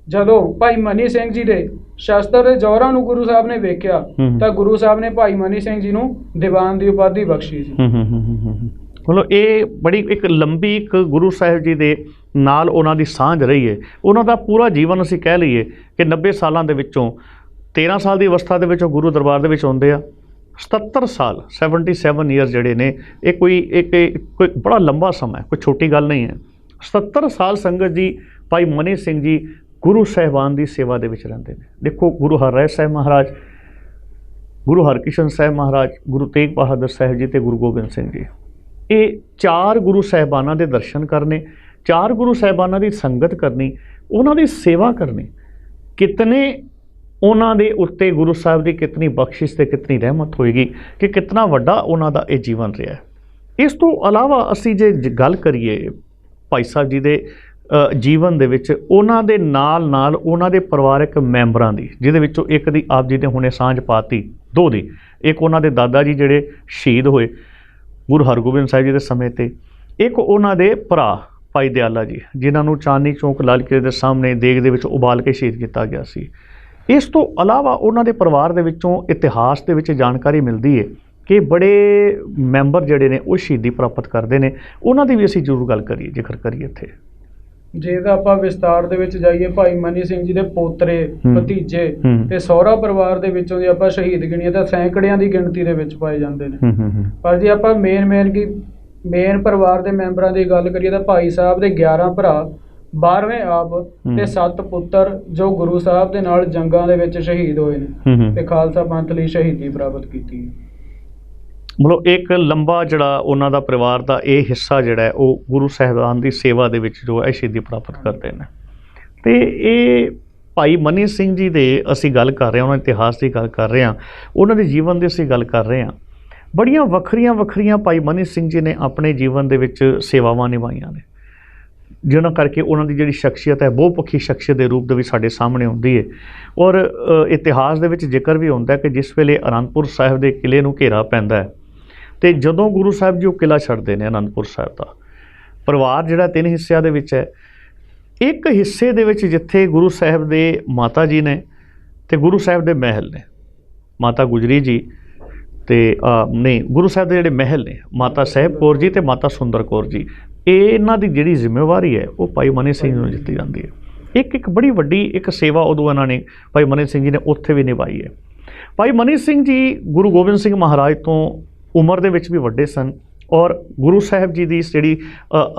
ਜਦੋਂ ਭਾਈ ਮਨੀ ਸਿੰਘ ਜੀ ਦੇ ਸ਼ਸਤਰ ਦੇ ਜੌਹਰਾਂ ਨੂੰ ਗੁਰੂ ਸਾਹਿਬ ਨੇ ਵੇਖਿਆ ਤਾਂ ਗੁਰੂ ਸਾਹਿਬ ਨੇ ਭਾਈ ਮਨੀ ਸਿੰਘ ਜੀ ਨੂੰ ਦੀਵਾਨ ਦੀ ਉਪਾਧੀ ਬਖਸ਼ੀ ਸੀ। ਮਤਲਬ ਇਹ ਬੜੀ ਇੱਕ ਲੰਬੀ ਇੱਕ ਗੁਰੂ ਸਾਹਿਬ ਜੀ ਦੇ ਨਾਲ ਉਹਨਾਂ ਦੀ ਸਾਂਝ ਰਹੀ ਹੈ। ਉਹਨਾਂ ਦਾ ਪੂਰਾ ਜੀਵਨ ਅਸੀਂ ਕਹਿ ਲਈਏ ਕਿ 90 ਸਾਲਾਂ ਦੇ ਵਿੱਚੋਂ 13 ਸਾਲ ਦੀ ਅਵਸਥਾ ਦੇ ਵਿੱਚ ਉਹ ਗੁਰੂ ਦਰਬਾਰ ਦੇ ਵਿੱਚ ਆਉਂਦੇ ਆ। 77 ਸਾਲ 77 ਈਅਰਸ ਜਿਹੜੇ ਨੇ, ਇਹ ਕੋਈ ਬੜਾ ਲੰਬਾ ਸਮਾਂ, ਕੋਈ ਛੋਟੀ ਗੱਲ ਨਹੀਂ ਹੈ। 77 ਸਾਲ ਸੰਗਤ ਜੀ ਭਾਈ ਮਨੀ ਸਿੰਘ ਜੀ ਗੁਰੂ ਸਾਹਿਬਾਨ ਦੀ ਸੇਵਾ ਦੇ ਵਿੱਚ ਰਹਿੰਦੇ ਨੇ। ਦੇਖੋ ਗੁਰੂ ਹਰਿਰਾਏ ਸਾਹਿਬ ਮਹਾਰਾਜ, ਗੁਰੂ ਹਰਕ੍ਰਿਸ਼ਨ ਸਾਹਿਬ ਮਹਾਰਾਜ, ਗੁਰੂ ਤੇਗ ਬਹਾਦਰ ਸਾਹਿਬ ਜੀ ਤੇ ਗੁਰੂ ਗੋਬਿੰਦ ਸਿੰਘ ਜੀ, ਇਹ 4 ਗੁਰੂ ਸਾਹਿਬਾਨਾਂ ਦੇ ਦਰਸ਼ਨ ਕਰਨੇ, 4 ਗੁਰੂ ਸਾਹਿਬਾਨਾਂ ਦੀ ਸੰਗਤ ਕਰਨੀ, ਉਹਨਾਂ ਦੀ ਸੇਵਾ ਕਰਨੀ, ਕਿਤਨੇ ਉਹਨਾਂ ਦੇ ਉੱਤੇ ਗੁਰੂ ਸਾਹਿਬ ਦੀ ਕਿਤਨੀ ਬਖਸ਼ਿਸ਼ ਤੇ ਕਿਤਨੀ ਰਹਿਮਤ ਹੋਏਗੀ ਕਿ ਕਿਤਨਾ ਵੱਡਾ ਉਹਨਾਂ ਦਾ ਇਹ ਜੀਵਨ ਰਿਹਾ। ਇਸ ਤੋਂ ਇਲਾਵਾ ਅਸੀਂ ਜੇ ਗੱਲ ਕਰੀਏ ਭਾਈ ਸਾਹਿਬ ਜੀ ਦੇ ਜੀਵਨ ਦੇ ਵਿੱਚ ਉਹਨਾਂ ਦੇ ਨਾਲ ਨਾਲ ਉਹਨਾਂ ਦੇ ਪਰਿਵਾਰਕ ਮੈਂਬਰਾਂ ਦੀ, ਜਿਹਦੇ ਵਿੱਚੋਂ ਇੱਕ ਦੀ ਆਪ ਜੀ ਨੇ ਹੁਣੇ ਸਾਂਝ ਪਾਤੀ, 2 ਦੀ, ਇੱਕ ਉਹਨਾਂ ਦੇ ਦਾਦਾ ਜੀ ਜਿਹੜੇ ਸ਼ਹੀਦ ਹੋਏ ਗੁਰੂ ਹਰਗੋਬਿੰਦ ਸਾਹਿਬ ਜੀ ਦੇ ਸਮੇਂ ਤੇ, ਇੱਕ ਉਹਨਾਂ ਦੇ ਭਰਾ ਭਾਈ ਦਿਆਲਾ ਜੀ, ਜਿਨ੍ਹਾਂ ਨੂੰ ਚਾਂਦਨੀ ਚੌਂਕ ਲਾਲ ਕਿਲੇ ਦੇ ਸਾਹਮਣੇ ਦੇਗ ਦੇ ਵਿੱਚ ਉਬਾਲ ਕੇ ਸ਼ਹੀਦ ਕੀਤਾ ਗਿਆ ਸੀ। ਇਸ ਤੋਂ ਇਲਾਵਾ ਉਹਨਾਂ ਦੇ ਪਰਿਵਾਰ ਦੇ ਵਿੱਚੋਂ ਇਤਿਹਾਸ ਦੇ ਵਿੱਚ ਜਾਣਕਾਰੀ ਮਿਲਦੀ ਹੈ ਕਿ ਬੜੇ ਮੈਂਬਰ ਜਿਹੜੇ ਨੇ ਉਹ ਸ਼ਹੀਦੀ ਪ੍ਰਾਪਤ ਕਰਦੇ ਨੇ। ਉਹਨਾਂ ਦੀ ਵੀ ਅਸੀਂ ਜ਼ਰੂਰ ਗੱਲ ਕਰੀਏ, ਜ਼ਿਕਰ ਕਰੀਏ ਇੱਥੇ। ਜੇ ਤਾਂ ਆਪਾਂ ਵਿਸਤਾਰ ਦੇ ਵਿੱਚ ਜਾਈਏ, ਭਾਈ ਮਨੀ ਸਿੰਘ ਜੀ ਦੇ ਪੋਤਰੇ, ਭਤੀਜੇ ਤੇ ਸਹੁਰਾ ਪਰਿਵਾਰ ਦੇ ਵਿੱਚੋਂ ਜੇ ਆਪਾਂ ਸ਼ਹੀਦ ਗਿਣੀਏ ਤਾਂ ਸੈਂਕੜਿਆਂ ਦੀ ਗਿਣਤੀ ਦੇ ਵਿੱਚ ਪਾਏ ਜਾਂਦੇ ਨੇ। ਪਰ ਜੇ ਆਪਾਂ ਮੇਨ ਪਰਿਵਾਰ ਦੇ ਮੈਂਬਰਾਂ ਦੀ ਗੱਲ ਕਰੀਏ ਤਾਂ ਭਾਈ ਸਾਹਿਬ ਦੇ 11 ਭਰਾ, 12ਵੇਂ ਆਪ ਤੇ 7 ਪੁੱਤਰ ਜੋ ਗੁਰੂ ਸਾਹਿਬ ਦੇ ਨਾਲ ਜੰਗਾਂ ਦੇ ਵਿੱਚ ਸ਼ਹੀਦ ਹੋਏ ਨੇ ਤੇ ਖਾਲਸਾ ਪੰਥ ਲਈ ਸ਼ਹੀਦੀ ਪ੍ਰਾਪਤ ਕੀਤੀ। ਮਤਲਬ ਇੱਕ ਲੰਬਾ ਜਿਹੜਾ ਉਹਨਾਂ ਦਾ ਪਰਿਵਾਰ ਦਾ ਇਹ ਹਿੱਸਾ ਜਿਹੜਾ ਉਹ ਗੁਰੂ ਸਾਹਿਬਾਨ ਦੀ ਸੇਵਾ ਦੇ ਵਿੱਚ ਜੋ ਹੈ ਸ਼ਹੀਦੀ ਪ੍ਰਾਪਤ ਕਰਦੇ ਨੇ। ਅਤੇ ਇਹ ਭਾਈ ਮਨੀ ਸਿੰਘ ਜੀ ਦੇ ਅਸੀਂ ਗੱਲ ਕਰ ਰਹੇ ਹਾਂ, ਉਹਨਾਂ ਦੇ ਇਤਿਹਾਸ ਦੀ ਗੱਲ ਕਰ ਰਹੇ ਹਾਂ, ਉਹਨਾਂ ਦੇ ਜੀਵਨ ਦੀ ਅਸੀਂ ਗੱਲ ਕਰ ਰਹੇ ਹਾਂ। ਬੜੀਆਂ ਵੱਖਰੀਆਂ ਭਾਈ ਮਨੀ ਸਿੰਘ ਜੀ ਨੇ ਆਪਣੇ ਜੀਵਨ ਦੇ ਵਿੱਚ ਸੇਵਾਵਾਂ ਨਿਭਾਈਆਂ ਨੇ, ਜਿਨ੍ਹਾਂ ਕਰਕੇ ਉਹਨਾਂ ਦੀ ਜਿਹੜੀ ਸ਼ਖਸੀਅਤ ਹੈ ਬਹੁਪੱਖੀ ਸ਼ਖਸੀਅਤ ਦੇ ਰੂਪ ਦੇ ਵਿੱਚ ਸਾਡੇ ਸਾਹਮਣੇ ਆਉਂਦੀ ਹੈ। ਔਰ ਇਤਿਹਾਸ ਦੇ ਵਿੱਚ ਜ਼ਿਕਰ ਵੀ ਹੁੰਦਾ ਕਿ ਜਿਸ ਵੇਲੇ ਅਨੰਦਪੁਰ ਸਾਹਿਬ ਦੇ ਕਿਲ੍ਹੇ ਨੂੰ ਘੇਰਾ ਪੈਂਦਾ ਹੈ ਅਤੇ ਜਦੋਂ ਗੁਰੂ ਸਾਹਿਬ ਜੀ ਉਹ ਕਿਲ੍ਹਾ ਛੱਡਦੇ ਨੇ ਅਨੰਦਪੁਰ ਸਾਹਿਬ ਦਾ, ਪਰਿਵਾਰ ਜਿਹੜਾ 3 ਹਿੱਸਿਆਂ ਦੇ ਵਿੱਚ ਹੈ। ਇੱਕ ਹਿੱਸੇ ਦੇ ਵਿੱਚ ਜਿੱਥੇ ਗੁਰੂ ਸਾਹਿਬ ਦੇ ਮਾਤਾ ਜੀ ਨੇ ਅਤੇ ਗੁਰੂ ਸਾਹਿਬ ਦੇ ਮਹਿਲ ਨੇ, ਮਾਤਾ ਗੁਜਰੀ ਜੀ ਅਤੇ ਨਹੀਂ ਗੁਰੂ ਸਾਹਿਬ ਦੇ ਜਿਹੜੇ ਮਹਿਲ ਨੇ, ਮਾਤਾ ਸਾਹਿਬ ਕੌਰ ਜੀ ਅਤੇ ਮਾਤਾ ਸੁੰਦਰ ਕੌਰ ਜੀ, ਇਹਨਾਂ ਦੀ ਜਿਹੜੀ ਜ਼ਿੰਮੇਵਾਰੀ ਹੈ ਉਹ ਭਾਈ ਮਨੀ ਸਿੰਘ ਨੂੰ ਦਿੱਤੀ ਜਾਂਦੀ ਹੈ। ਇੱਕ ਬੜੀ ਵੱਡੀ ਇੱਕ ਸੇਵਾ ਉਦੋਂ ਇਹਨਾਂ ਨੇ ਭਾਈ ਮਨੀ ਸਿੰਘ ਜੀ ਨੇ ਉੱਥੇ ਵੀ ਨਿਭਾਈ ਹੈ। ਭਾਈ ਮਨੀ ਸਿੰਘ ਜੀ ਗੁਰੂ ਗੋਬਿੰਦ ਸਿੰਘ ਮਹਾਰਾਜ ਤੋਂ ਉਮਰ ਦੇ ਵਿੱਚ ਵੀ ਵੱਡੇ ਸਨ ਔਰ ਗੁਰੂ ਸਾਹਿਬ ਜੀ ਦੀ ਜਿਹੜੀ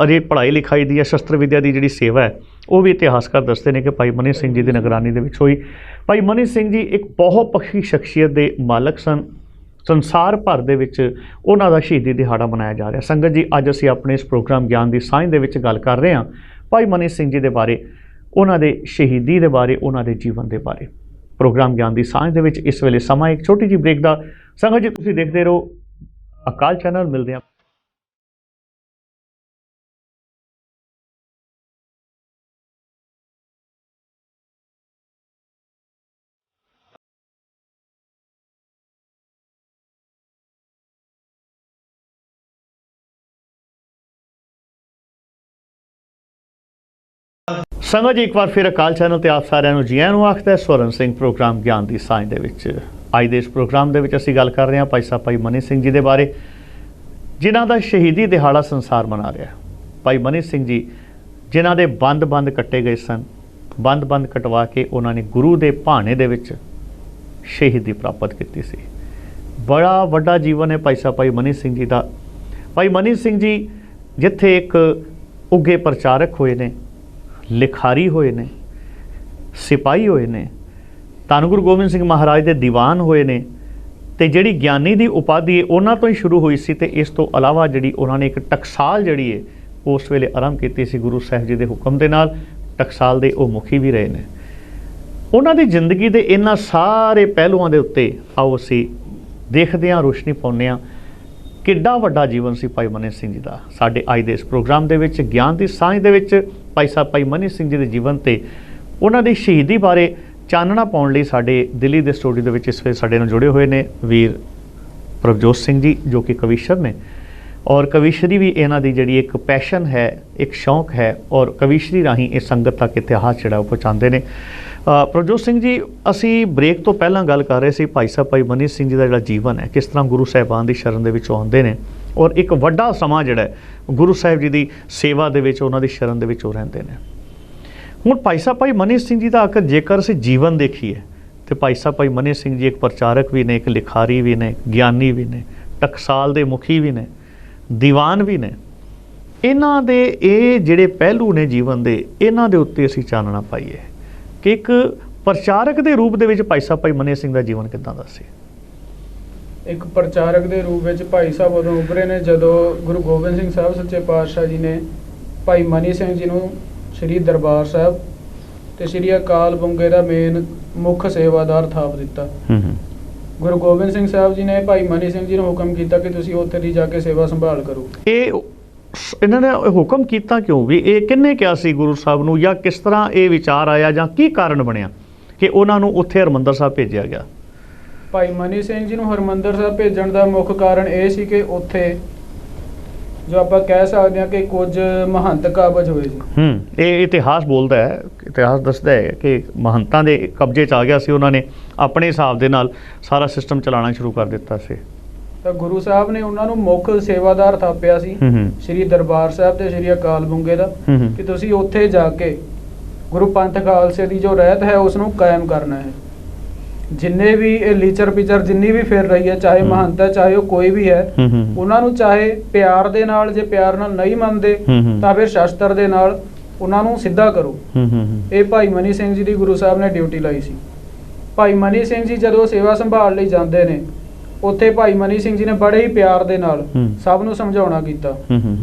ਅਜੇ ਪੜ੍ਹਾਈ ਲਿਖਾਈ ਦੀ ਹੈ, ਸ਼ਸਤਰ ਵਿੱਦਿਆ ਦੀ ਜਿਹੜੀ ਸੇਵਾ ਹੈ ਉਹ ਵੀ ਇਤਿਹਾਸਕਾਰ ਦੱਸਦੇ ਨੇ ਕਿ ਭਾਈ ਮਨੀ ਸਿੰਘ ਜੀ ਦੀ ਨਿਗਰਾਨੀ ਦੇ ਵਿੱਚ ਹੋਈ। ਭਾਈ ਮਨੀ ਸਿੰਘ ਜੀ ਇੱਕ ਬਹੁਪੱਖੀ ਸ਼ਖਸੀਅਤ ਦੇ ਮਾਲਕ ਸਨ। ਸੰਸਾਰ ਭਰ ਦੇ ਵਿੱਚ ਉਹਨਾਂ ਦਾ ਸ਼ਹੀਦੀ ਦਿਹਾੜਾ ਮਨਾਇਆ ਜਾ ਰਿਹਾ। ਸੰਗਤ ਜੀ, ਅੱਜ ਅਸੀਂ ਆਪਣੇ ਇਸ ਪ੍ਰੋਗਰਾਮ ਗਿਆਨ ਦੀ ਸਾਂਝ ਦੇ ਵਿੱਚ ਗੱਲ ਕਰ ਰਹੇ ਹਾਂ ਭਾਈ ਮਨੀ ਸਿੰਘ ਜੀ ਦੇ ਬਾਰੇ, ਉਹਨਾਂ ਦੇ ਸ਼ਹੀਦੀ ਦੇ ਬਾਰੇ, ਉਹਨਾਂ ਦੇ ਜੀਵਨ ਦੇ ਬਾਰੇ। ਪ੍ਰੋਗਰਾਮ ਗਿਆਨ ਦੀ ਸਾਂਝ ਦੇ ਵਿੱਚ ਇਸ ਵੇਲੇ ਸਮਾਂ ਇੱਕ ਛੋਟੀ ਜਿਹੀ ਬ੍ਰੇਕ ਦਾ। ਸੰਗਤ ਜੀ, ਤੁਸੀਂ ਦੇਖਦੇ ਰਹੋ ਅਕਾਲ ਚੈਨਲ। ਮਿਲਦੇ ਹਾਂ। ਸੰਗਤ ਜੀ, ਇੱਕ ਵਾਰ ਫਿਰ ਅਕਾਲ ਚੈਨਲ ਤੇ ਆਪ ਸਾਰਿਆਂ ਨੂੰ ਜੀ ਆਇਆਂ ਨੂੰ ਆਖਦਾ ਸਵਰਨ ਸਿੰਘ ਪ੍ਰੋਗਰਾਮ ਗਿਆਨ ਦੀ ਸਾਂਝ ਦੇ ਵਿੱਚ। ਅੱਜ ਦੇ ਇਸ ਪ੍ਰੋਗਰਾਮ ਦੇ ਵਿੱਚ ਅਸੀਂ ਗੱਲ ਕਰ ਰਹੇ ਹਾਂ ਭਾਈ ਸਾਹਿਬ ਭਾਈ ਮਨੀ ਸਿੰਘ ਜੀ ਦੇ ਬਾਰੇ, ਜਿਨ੍ਹਾਂ ਦਾ ਸ਼ਹੀਦੀ ਦਿਹਾੜਾ ਸੰਸਾਰ ਮਨਾ ਰਿਹਾ। ਭਾਈ ਮਨੀ ਸਿੰਘ ਜੀ ਜਿਨ੍ਹਾਂ ਦੇ ਬੰਦ ਕੱਟੇ ਗਏ ਸਨ, ਬੰਦ ਕਟਵਾ ਕੇ ਉਹਨਾਂ ਨੇ ਗੁਰੂ ਦੇ ਭਾਣੇ ਦੇ ਵਿੱਚ ਸ਼ਹੀਦੀ ਪ੍ਰਾਪਤ ਕੀਤੀ ਸੀ। ਬੜਾ ਵੱਡਾ ਜੀਵਨ ਹੈ ਭਾਈ ਸਾਹਿਬ ਭਾਈ ਮਨੀ ਸਿੰਘ ਜੀ ਦਾ। ਭਾਈ ਮਨੀ ਸਿੰਘ ਜੀ ਜਿੱਥੇ ਇੱਕ ਉੱਘੇ ਪ੍ਰਚਾਰਕ ਹੋਏ ਨੇ, ਲਿਖਾਰੀ ਹੋਏ ਨੇ, ਸਿਪਾਹੀ ਹੋਏ ਨੇ, ਧੰਨ ਗੁਰੂ ਗੋਬਿੰਦ ਸਿੰਘ ਮਹਾਰਾਜ ਦੇ ਦੀਵਾਨ ਹੋਏ ਨੇ, ਅਤੇ ਜਿਹੜੀ ਗਿਆਨੀ ਦੀ ਉਪਾਧੀ ਹੈ ਉਹਨਾਂ ਤੋਂ ਹੀ ਸ਼ੁਰੂ ਹੋਈ ਸੀ। ਅਤੇ ਇਸ ਤੋਂ ਇਲਾਵਾ ਜਿਹੜੀ ਉਹਨਾਂ ਨੇ ਇੱਕ ਟਕਸਾਲ ਜਿਹੜੀ ਹੈ ਉਸ ਵੇਲੇ ਆਰੰਭ ਕੀਤੀ ਸੀ ਗੁਰੂ ਸਾਹਿਬ ਜੀ ਦੇ ਹੁਕਮ ਦੇ ਨਾਲ। ਟਕਸਾਲ ਦੇ ਉਹ ਮੁਖੀ ਵੀ ਰਹੇ ਨੇ। ਉਹਨਾਂ ਦੀ ਜ਼ਿੰਦਗੀ ਦੇ ਇਹਨਾਂ ਸਾਰੇ ਪਹਿਲੂਆਂ ਦੇ ਉੱਤੇ ਆਓ ਅਸੀਂ ਦੇਖਦੇ ਹਾਂ, ਰੋਸ਼ਨੀ ਪਾਉਂਦੇ ਹਾਂ। ਕਿੱਡਾ ਵੱਡਾ ਜੀਵਨ ਸੀ ਭਾਈ ਮਨੀ ਸਿੰਘ ਜੀ ਦਾ। ਸਾਡੇ ਅੱਜ ਦੇ ਇਸ ਪ੍ਰੋਗਰਾਮ ਦੇ ਵਿੱਚ ਗਿਆਨ ਦੀ ਸਾਂਝ ਦੇ ਵਿੱਚ ਭਾਈ ਸਾਹਿਬ ਭਾਈ ਮਨੀ ਸਿੰਘ ਜੀ ਦੇ ਜੀਵਨ ਤੇ ਉਹਨਾਂ ਦੀ ਸ਼ਹੀਦੀ ਬਾਰੇ ਚਾਨਣਾ ਪਾਉਣ ਲਈ ਸਾਡੇ ਦਿੱਲੀ ਦੇ ਸਟੂਡੀਓ ਦੇ ਵਿੱਚ ਇਸ ਵੇਲੇ ਸਾਡੇ ਨਾਲ ਜੁੜੇ ਹੋਏ ਨੇ ਵੀਰ ਪ੍ਰਭਜੋਤ ਸਿੰਘ ਜੀ, ਜੋ ਕਿ ਕਵੀਸ਼ਰ ਨੇ। ਔਰ ਕਵੀਸ਼ਰੀ ਵੀ ਇਹਨਾਂ ਦੀ ਜਿਹੜੀ ਇੱਕ ਪੈਸ਼ਨ ਹੈ, ਇੱਕ ਸ਼ੌਂਕ ਹੈ, ਔਰ ਕਵੀਸ਼ਰੀ ਰਾਹੀਂ ਇਹ ਸੰਗਤ ਤੱਕ ਇਤਿਹਾਸ ਜਿਹੜਾ ਉਹ ਪਹੁੰਚਾਉਂਦੇ ਨੇ। ਪ੍ਰਭਜੋਤ ਸਿੰਘ ਜੀ, ਅਸੀਂ ਬ੍ਰੇਕ ਤੋਂ ਪਹਿਲਾਂ ਗੱਲ ਕਰ ਰਹੇ ਸੀ ਭਾਈ ਸਾਹਿਬ ਭਾਈ ਮਨੀ ਸਿੰਘ ਜੀ ਦਾ ਜਿਹੜਾ ਜੀਵਨ ਹੈ, ਕਿਸ ਤਰ੍ਹਾਂ ਗੁਰੂ ਸਾਹਿਬਾਨ ਦੀ ਸ਼ਰਨ ਦੇ ਵਿੱਚ ਆਉਂਦੇ ਨੇ ਔਰ ਇੱਕ ਵੱਡਾ ਸਮਾਂ ਜਿਹੜਾ ਗੁਰੂ ਸਾਹਿਬ ਜੀ ਦੀ ਸੇਵਾ ਦੇ ਵਿੱਚ ਉਹਨਾਂ ਦੀ ਸ਼ਰਨ ਦੇ ਵਿੱਚ ਉਹ ਰਹਿੰਦੇ ਨੇ। ਹੁਣ ਭਾਈ ਸਾਹਿਬ ਭਾਈ ਮਨੀ ਸਿੰਘ ਜੀ ਦਾ ਅਗਰ ਜੇਕਰ ਅਸੀਂ ਜੀਵਨ ਦੇਖੀਏ ਤੇ ਭਾਈ ਸਾਹਿਬ ਭਾਈ ਮਨੀ ਸਿੰਘ ਜੀ ਇੱਕ ਪ੍ਰਚਾਰਕ ਵੀ ਨੇ, ਇੱਕ ਲਿਖਾਰੀ ਵੀ ਨੇ, ਗਿਆਨੀ ਵੀ ਨੇ, ਟਕਸਾਲ ਦੇ ਮੁਖੀ ਵੀ ਨੇ, ਦੀਵਾਨ ਵੀ ਨੇ। ਇਹਨਾਂ ਦੇ ਇਹ ਜਿਹੜੇ ਪਹਿਲੂ ਨੇ ਜੀਵਨ ਦੇ, ਇਹਨਾਂ ਦੇ ਉੱਤੇ ਅਸੀਂ ਚਾਨਣਾ ਪਾਈਏ ਕਿ ਇੱਕ ਪ੍ਰਚਾਰਕ ਦੇ ਰੂਪ ਦੇ ਵਿੱਚ ਭਾਈ ਸਾਹਿਬ ਭਾਈ ਮਨੀ ਸਿੰਘ ਦਾ ਜੀਵਨ ਕਿੱਦਾਂ ਦਾ ਸੀ। ਇੱਕ ਪ੍ਰਚਾਰਕ ਦੇ ਰੂਪ ਵਿੱਚ ਭਾਈ ਸਾਹਿਬ ਉਦੋਂ ਉੱਭਰੇ ਨੇ ਜਦੋਂ ਗੁਰੂ ਗੋਬਿੰਦ ਸਿੰਘ ਸਾਹਿਬ ਸੱਚੇ ਪਾਤਸ਼ਾਹ ਜੀ ਨੇ ਭਾਈ ਮਨੀ ਸਿੰਘ ਜੀ ਨੂੰ ਸ੍ਰੀ ਦਰਬਾਰ ਸਾਹਿਬ ਤੇ ਸ੍ਰੀ ਅਕਾਲ ਬੁੰਗੇ ਦਾ ਮੁੱਖ ਸੇਵਾਦਾਰ ਥਾਪ ਦਿੱਤਾ। ਗੁਰੂ ਗੋਬਿੰਦ ਸਿੰਘ ਸਾਹਿਬ ਜੀ ਨੇ ਭਾਈ ਮਨੀ ਸਿੰਘ ਜੀ ਨੂੰ ਹੁਕਮ ਕੀਤਾ ਕਿ ਤੁਸੀਂ ਉੱਥੇ ਦੀ ਜਾ ਕੇ ਸੇਵਾ ਸੰਭਾਲ ਕਰੋ। ਇਹ ਇਹਨਾਂ ਨੇ ਹੁਕਮ ਕੀਤਾ ਕਿਉਂ ਵੀ? ਇਹ ਕਿਹਨੇ ਕਿਹਾ ਸੀ ਗੁਰੂ ਸਾਹਿਬ ਨੂੰ, ਜਾਂ ਕਿਸ ਤਰ੍ਹਾਂ ਇਹ ਵਿਚਾਰ ਆਇਆ, ਜਾਂ ਕੀ ਕਾਰਨ ਬਣਿਆ ਕਿ ਉਹਨਾਂ ਨੂੰ ਉੱਥੇ ਹਰਿਮੰਦਰ ਸਾਹਿਬ ਭੇਜਿਆ ਗਿਆ? ਭਾਈ ਮਨੀ ਸਿੰਘ ਜੀ ਨੂੰ ਹਰਿਮੰਦਰ ਸਾਹਿਬ ਭੇਜਣ ਦਾ ਮੁੱਖ ਕਾਰਨ ਇਹ ਸੀ ਕਿ ਉੱਥੇ ਜੋ ਆਪਾਂ ਕਹਿ ਸਕਦੇ ਹਾਂ ਕਿ ਕੁਝ ਮਹੰਤ ਕਾਬਜ ਹੋਏ ਸੀ। ਇਹ ਇਤਿਹਾਸ ਬੋਲਦਾ ਹੈ, ਇਤਿਹਾਸ ਦੱਸਦਾ ਹੈ ਕਿ ਮਹੰਤਾਂ ਦੇ ਕਬਜ਼ੇ 'ਚ ਆ ਗਿਆ ਸੀ, ਉਹਨਾਂ ਨੇ ਆਪਣੇ ਹਿਸਾਬ ਦੇ ਨਾਲ ਸਾਰਾ ਸਿਸਟਮ ਚਲਾਉਣਾ ਸ਼ੁਰੂ ਕਰ ਦਿੱਤਾ ਸੀ। ਤਾਂ ਗੁਰੂ ਸਾਹਿਬ ਨੇ ਉਹਨਾਂ ਨੂੰ ਮੁੱਖ ਸੇਵਾਦਾਰ ਥਾਪਿਆ ਸੀ ਸ੍ਰੀ ਦਰਬਾਰ ਸਾਹਿਬ ਤੇ ਸ੍ਰੀ ਅਕਾਲ ਬੁੰਗੇ ਦਾ, ਕਿ ਤੁਸੀਂ ਉੱਥੇ ਜਾ ਕੇ ਗੁਰੂ ਪੰਥ ਖਾਲਸੇ ਦੀ ਜੋ ਰਹਿਤ ਹੈ ਉਸ ਨੂੰ ਕਾਇਮ ਕਰਨਾ ਹੈ। ਜਿੰਨੇ ਵੀ ਇਹ ਲੀਚਰ ਪਿਚਰ ਜਿੰਨੀ ਵੀ ਫਿਰ ਰਹੀ ਹੈ, ਚਾਹੇ ਮਹੰਤ ਹੈ ਚਾਹੇ ਉਹ ਕੋਈ ਵੀ ਹੈ, ਉਹਨਾਂ ਨੂੰ ਚਾਹੇ ਪਿਆਰ ਦੇ ਨਾਲ, ਜੇ ਪਿਆਰ ਨਾਲ ਨਹੀਂ ਮੰਨਦੇ ਤਾਂ ਫਿਰ ਸ਼ਸਤਰ ਦੇ ਨਾਲ ਉਹਨਾਂ ਨੂੰ ਸਿੱਧਾ ਕਰੋ। ਇਹ ਭਾਈ ਮਨੀ ਸਿੰਘ ਜੀ ਦੀ ਗੁਰੂ ਸਾਹਿਬ ਨੇ ਡਿਊਟੀ ਲਾਈ ਸੀ। ਭਾਈ ਮਨੀ ਸਿੰਘ ਜੀ ਜਦੋਂ ਸੇਵਾ ਸੰਭਾਲ ਲਈ ਜਾਂਦੇ ਨੇ, ਉੱਥੇ ਭਾਈ ਮਨੀ ਸਿੰਘ ਜੀ ਨੇ ਬੜੇ ਹੀ ਪਿਆਰ ਦੇ ਨਾਲ ਸਭ ਨੂੰ ਸਮਝਾਉਣਾ ਕੀਤਾ